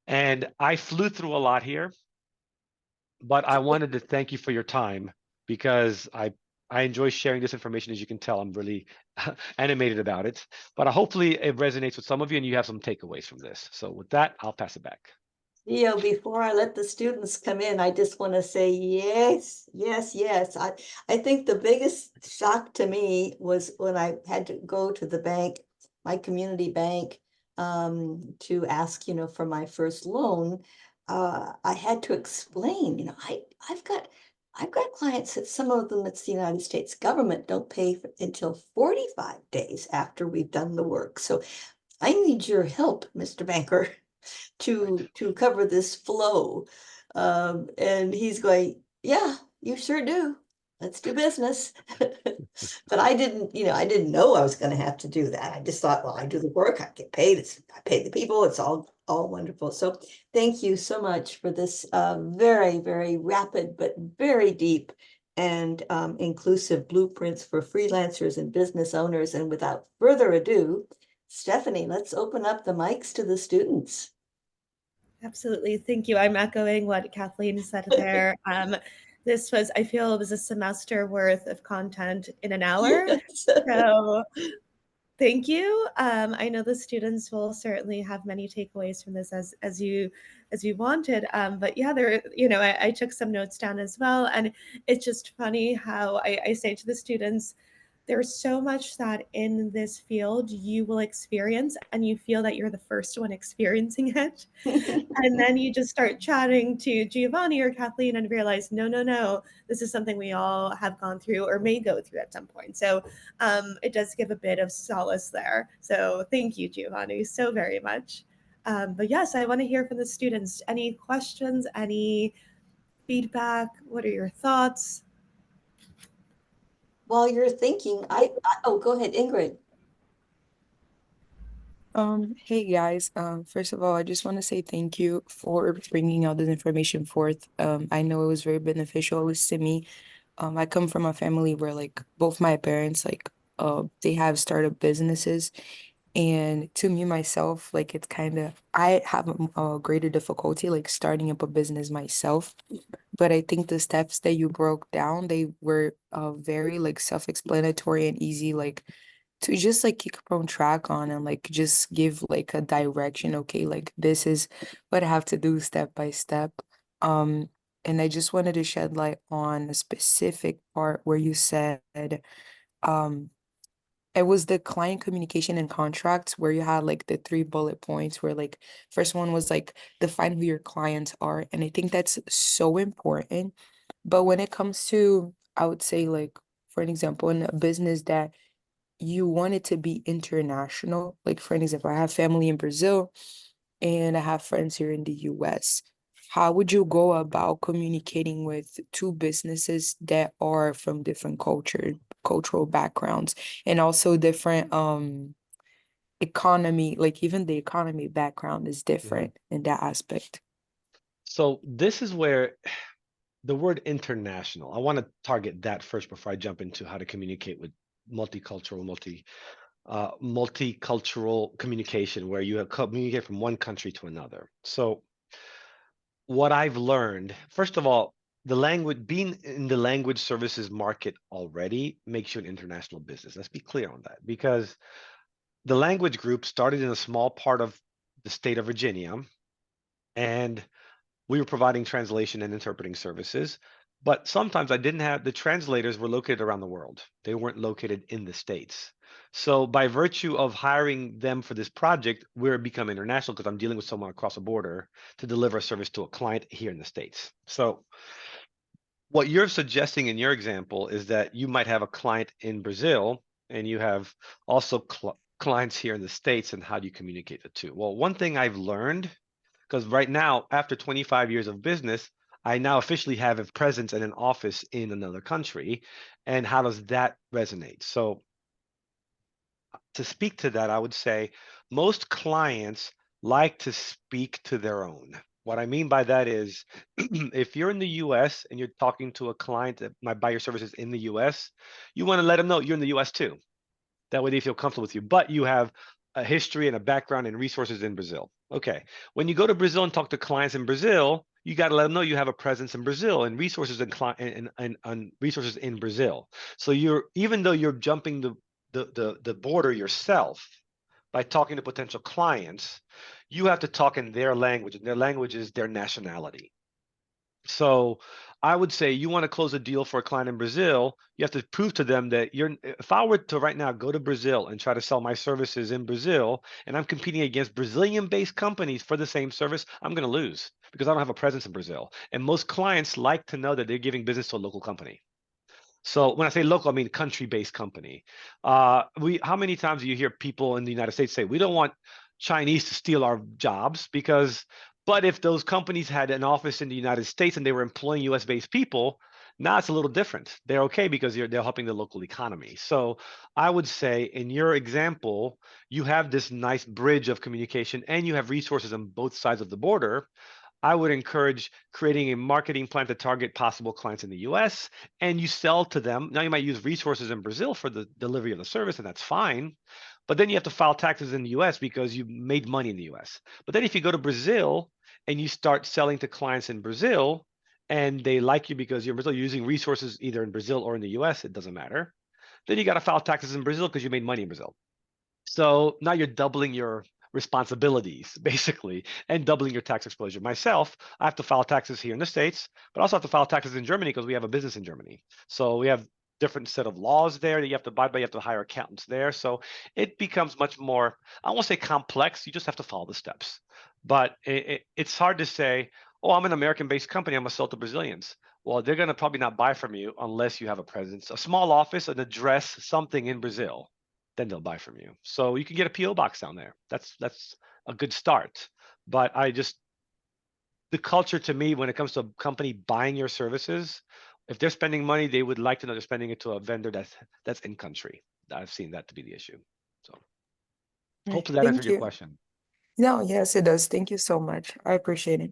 And I flew through a lot here, but I wanted to thank you for your time because I I enjoy sharing this information. As you can tell, I'm really animated about it. But hopefully it resonates with some of you and you have some takeaways from this. So with that, I'll pass it back. Before I let the students come in, I just want to say yes, yes, yes. I think the biggest shock to me was when I had to go to the bank, my community bank, to ask, for my first loan. I had to explain, I've got clients that some of them, it's the United States government, don't pay until 45 days after we've done the work. So I need your help, Mr. Banker, to cover this flow. And he's going, yeah, you sure do. Let's do business. But I didn't know I was going to have to do that. I just thought, well, I do the work, I get paid, I pay the people, it's all wonderful. So thank you so much for this very, very rapid, but very deep and inclusive blueprints for freelancers and business owners. And without further ado, Stephanie, let's open up the mics to the students. Absolutely. Thank you. I'm echoing what Kathleen said there. This was, I feel it was a semester worth of content in an hour. Yes. So thank you. I know the students will certainly have many takeaways from this as you wanted. But yeah, I took some notes down as well. And it's just funny how I say to the students, there's so much that in this field you will experience and you feel that you're the first one experiencing it. And then you just start chatting to Giovanni or Kathleen and realize, no, this is something we all have gone through or may go through at some point. So it does give a bit of solace there. So thank you, Giovanni, so very much. But yes, I want to hear from the students. Any questions, any feedback? What are your thoughts? While you're thinking, oh, go ahead, Ingrid. Hey guys, first of all, I just want to say thank you for bringing all this information forth. I know it was very beneficial, at least to me. I come from a family where like both my parents, like, they have started businesses. And to me myself, like it's kind of, I have a greater difficulty like starting up a business myself. But I think the steps that you broke down, they were very like self-explanatory and easy, like to just like keep on track on and like just give like a direction. Okay, like this is what I have to do step by step. Um, and I just wanted to shed light on a specific part where you said, um, it was the client communication and contracts where you had like the three bullet points where like first one was like define who your clients are. And I think that's so important. But when it comes to, I would say like, for an example, in a business that you want it to be international, like for an example, I have family in Brazil and I have friends here in the US. How would you go about communicating with two businesses that are from different cultural backgrounds and also different economy, like even the economy background is different in that aspect? So this is where the word international, I want to target that first before I jump into how to communicate with multicultural communication where you communicate from one country to another. So what I've learned, first of all, being in the language services market already makes you an international business. Let's be clear on that, because the language group started in a small part of the state of Virginia, and we were providing translation and interpreting services. But sometimes I didn't have the translators were located around the world. They weren't located in the States. So by virtue of hiring them for this project, we're become international because I'm dealing with someone across a border to deliver a service to a client here in the States. So what you're suggesting in your example is that you might have a client in Brazil and you have also clients here in the States, and how do you communicate the two? Well, one thing I've learned, because right now, after 25 years of business, I now officially have a presence and an office in another country. And how does that resonate? So to speak to that, I would say most clients like to speak to their own. What I mean by that is if you're in the US and you're talking to a client that might buy your services in the US, you want to let them know you're in the US too. That way they feel comfortable with you, but you have a history and a background and resources in Brazil. Okay. When you go to Brazil and talk to clients in Brazil, you got to let them know you have a presence in Brazil and resources and resources in Brazil. So even though you're jumping the border yourself by talking to potential clients, you have to talk in their language, and their language is their nationality. So I would say you want to close a deal for a client in Brazil, you have to prove to them that if I were to right now go to Brazil and try to sell my services in Brazil, and I'm competing against Brazilian-based companies for the same service, I'm going to lose because I don't have a presence in Brazil. And most clients like to know that they're giving business to a local company. So when I say local, I mean country-based company. How many times do you hear people in the United States say, we don't want Chinese to steal our jobs but if those companies had an office in the United States and they were employing US-based people, now it's a little different. They're okay because they're helping the local economy. So I would say in your example, you have this nice bridge of communication and you have resources on both sides of the border. I would encourage creating a marketing plan to target possible clients in the US, and you sell to them. Now you might use resources in Brazil for the delivery of the service, and that's fine. But then you have to file taxes in the US because you made money in the US. But then if you go to Brazil and you start selling to clients in Brazil and they like you because you're in Brazil, you're using resources either in Brazil or in the US, it doesn't matter. Then you got to file taxes in Brazil because you made money in Brazil. So now you're doubling your responsibilities, basically, and doubling your tax exposure. Myself, I have to file taxes here in the States, but I also have to file taxes in Germany because we have a business in Germany. So we have different set of laws there that you have to abide by. You have to hire accountants there. So it becomes much more, I won't say complex, you just have to follow the steps. But it's hard to say, oh, I'm an American-based company, I'm going to sell to Brazilians. Well, they're going to probably not buy from you unless you have a presence, a small office, an address, something in Brazil. Then they'll buy from you. So you can get a PO box down there. That's a good start. But the culture to me, when it comes to a company buying your services, if they're spending money, they would like to know they're spending it to a vendor that's in country. I've seen that to be the issue. So Right. hopefully that Thank answered your you. question. No, yes, it does. Thank you so much. I appreciate it.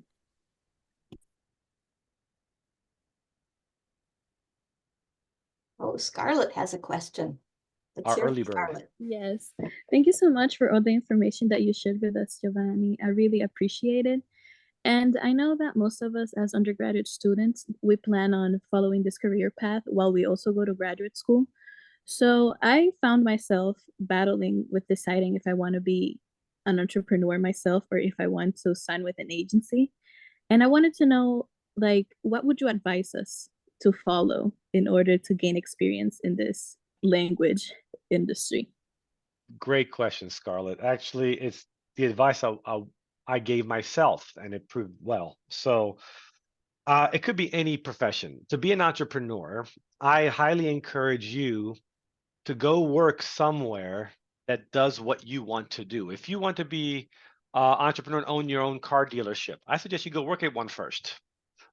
Oh, Scarlett has a question. Let's Our hear early from bird. Scarlett. Yes. Thank you so much for all the information that you shared with us, Giovanni. I really appreciate it. And I know that most of us as undergraduate students, we plan on following this career path while we also go to graduate school. So I found myself battling with deciding if I want to be an entrepreneur myself or if I want to sign with an agency. And I wanted to know, like, what would you advise us to follow in order to gain experience in this language industry? Great question, Scarlett. Actually, it's the advice I gave myself, and it proved well. So it could be any profession. To be an entrepreneur, I highly encourage you to go work somewhere that does what you want to do. If you want to be entrepreneur and own your own car dealership, I suggest you go work at one first,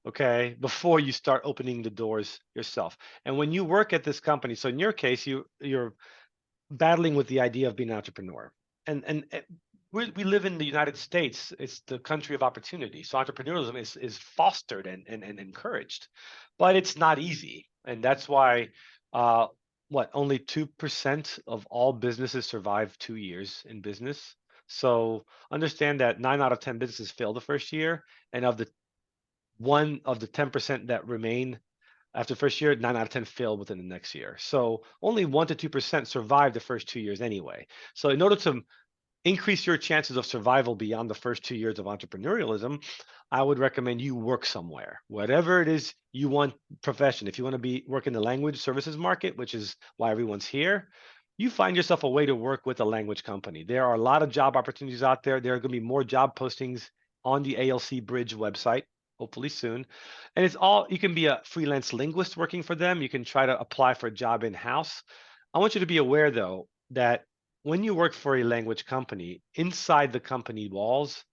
okay, before you start opening the doors yourself. And when you work at this company, so in your case, you're battling with the idea of being an entrepreneur. And we live in the United States. It's the country of opportunity. So entrepreneurialism is fostered and encouraged, but it's not easy. And that's why only 2% of all businesses survive 2 years in business. So understand that 9 out of 10 businesses fail the first year, and of the 10% that remain after the first year, 9 out of 10 fail within the next year. So only 1 to 2% survive the first 2 years anyway. So in order to increase your chances of survival beyond the first 2 years of entrepreneurialism, I would recommend you work somewhere, whatever it is you want profession. If you want to work in the language services market, which is why everyone's here, you find yourself a way to work with a language company. There are a lot of job opportunities out there. There are going to be more job postings on the ALC Bridge website, hopefully soon. And it's all, you can be a freelance linguist working for them. You can try to apply for a job in-house. I want you to be aware though, that when you work for a language company, inside the company walls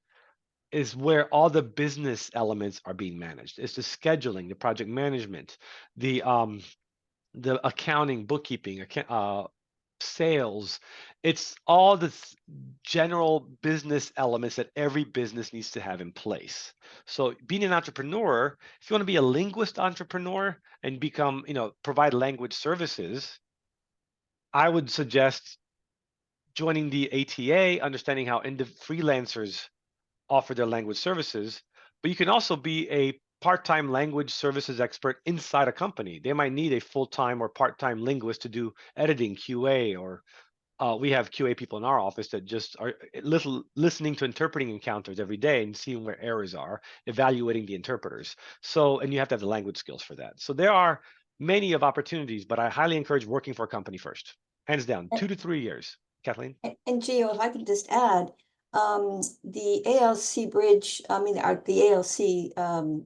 is where all the business elements are being managed. It's the scheduling, the project management, the accounting, bookkeeping, sales. It's all the general business elements that every business needs to have in place. So being an entrepreneur, if you want to be a linguist entrepreneur and become, provide language services, I would suggest joining the ATA, understanding how freelancers offer their language services, but you can also be a part-time language services expert inside a company. They might need a full-time or part-time linguist to do editing, QA, or we have QA people in our office that just are listening to interpreting encounters every day and seeing where errors are, evaluating the interpreters. So, and you have to have the language skills for that. So there are many of opportunities, but I highly encourage working for a company first, hands down, 2 to 3 years. Kathleen? And Gio, if I could just add, the ALC Bridge, the ALC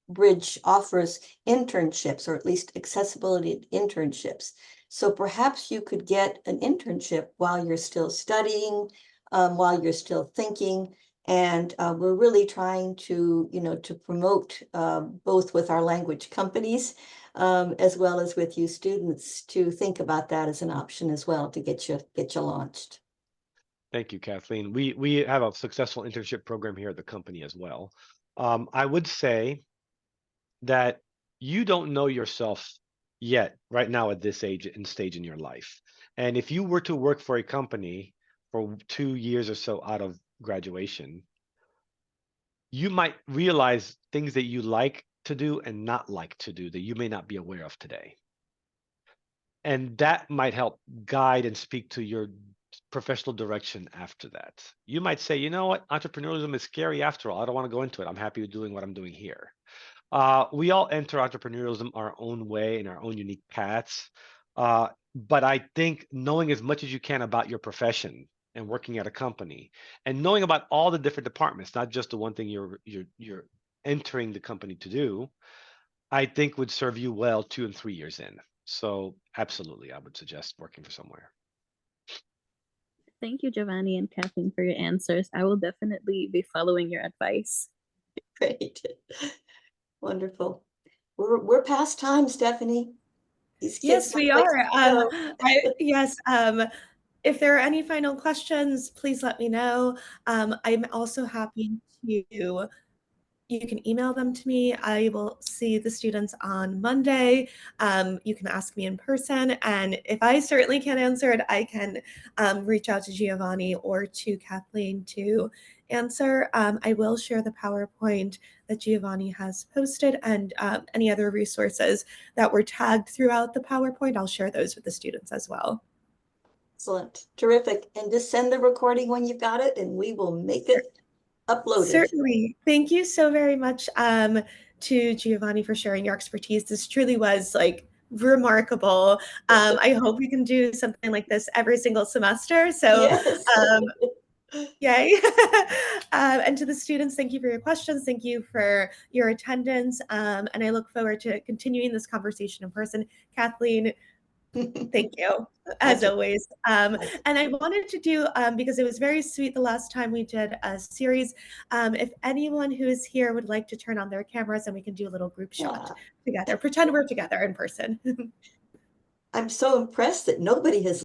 Bridge offers internships, or at least accessibility internships. So perhaps you could get an internship while you're still studying, while you're still thinking. And we're really trying to, to promote both with our language companies, as well as with you students, to think about that as an option as well to get you launched. Thank you, Kathleen. We have a successful internship program here at the company as well. I would say that you don't know yourself yet right now at this age and stage in your life. And if you were to work for a company for 2 years or so out of graduation, you might realize things that you like to do and not like to do that you may not be aware of today. And that might help guide and speak to your professional direction after that. You might say, you know what, entrepreneurialism is scary after all. I don't want to go into it. I'm happy with doing what I'm doing here. We all enter entrepreneurialism our own way in our own unique paths. But I think knowing as much as you can about your profession and working at a company, and knowing about all the different departments, not just the one thing you're entering the company to do, I think would serve you well 2 and 3 years in. So absolutely, I would suggest working for somewhere. Thank you, Giovanni and Kathleen, for your answers. I will definitely be following your advice. Great. Wonderful. We're past time, Stephanie. These kids Yes, we have are. places to go. If there are any final questions, please let me know. I'm also happy to, you can email them to me. I will see the students on Monday. You can ask me in person. And if I certainly can't answer it, I can reach out to Giovanni or to Kathleen to answer. I will share the PowerPoint that Giovanni has posted, and any other resources that were tagged throughout the PowerPoint. I'll share those with the students as well. Excellent. Terrific. And just send the recording when you've got it, and we will make it uploaded. Certainly. Thank you so very much to Giovanni for sharing your expertise. This truly was like remarkable. I hope we can do something like this every single semester. So Yes. yay. And to the students, thank you for your questions. Thank you for your attendance. And I look forward to continuing this conversation in person. Kathleen, thank you, as always. And I wanted to do, because it was very sweet the last time we did a series, if anyone who is here would like to turn on their cameras and we can do a little group shot together, pretend we're together in person. I'm so impressed that nobody has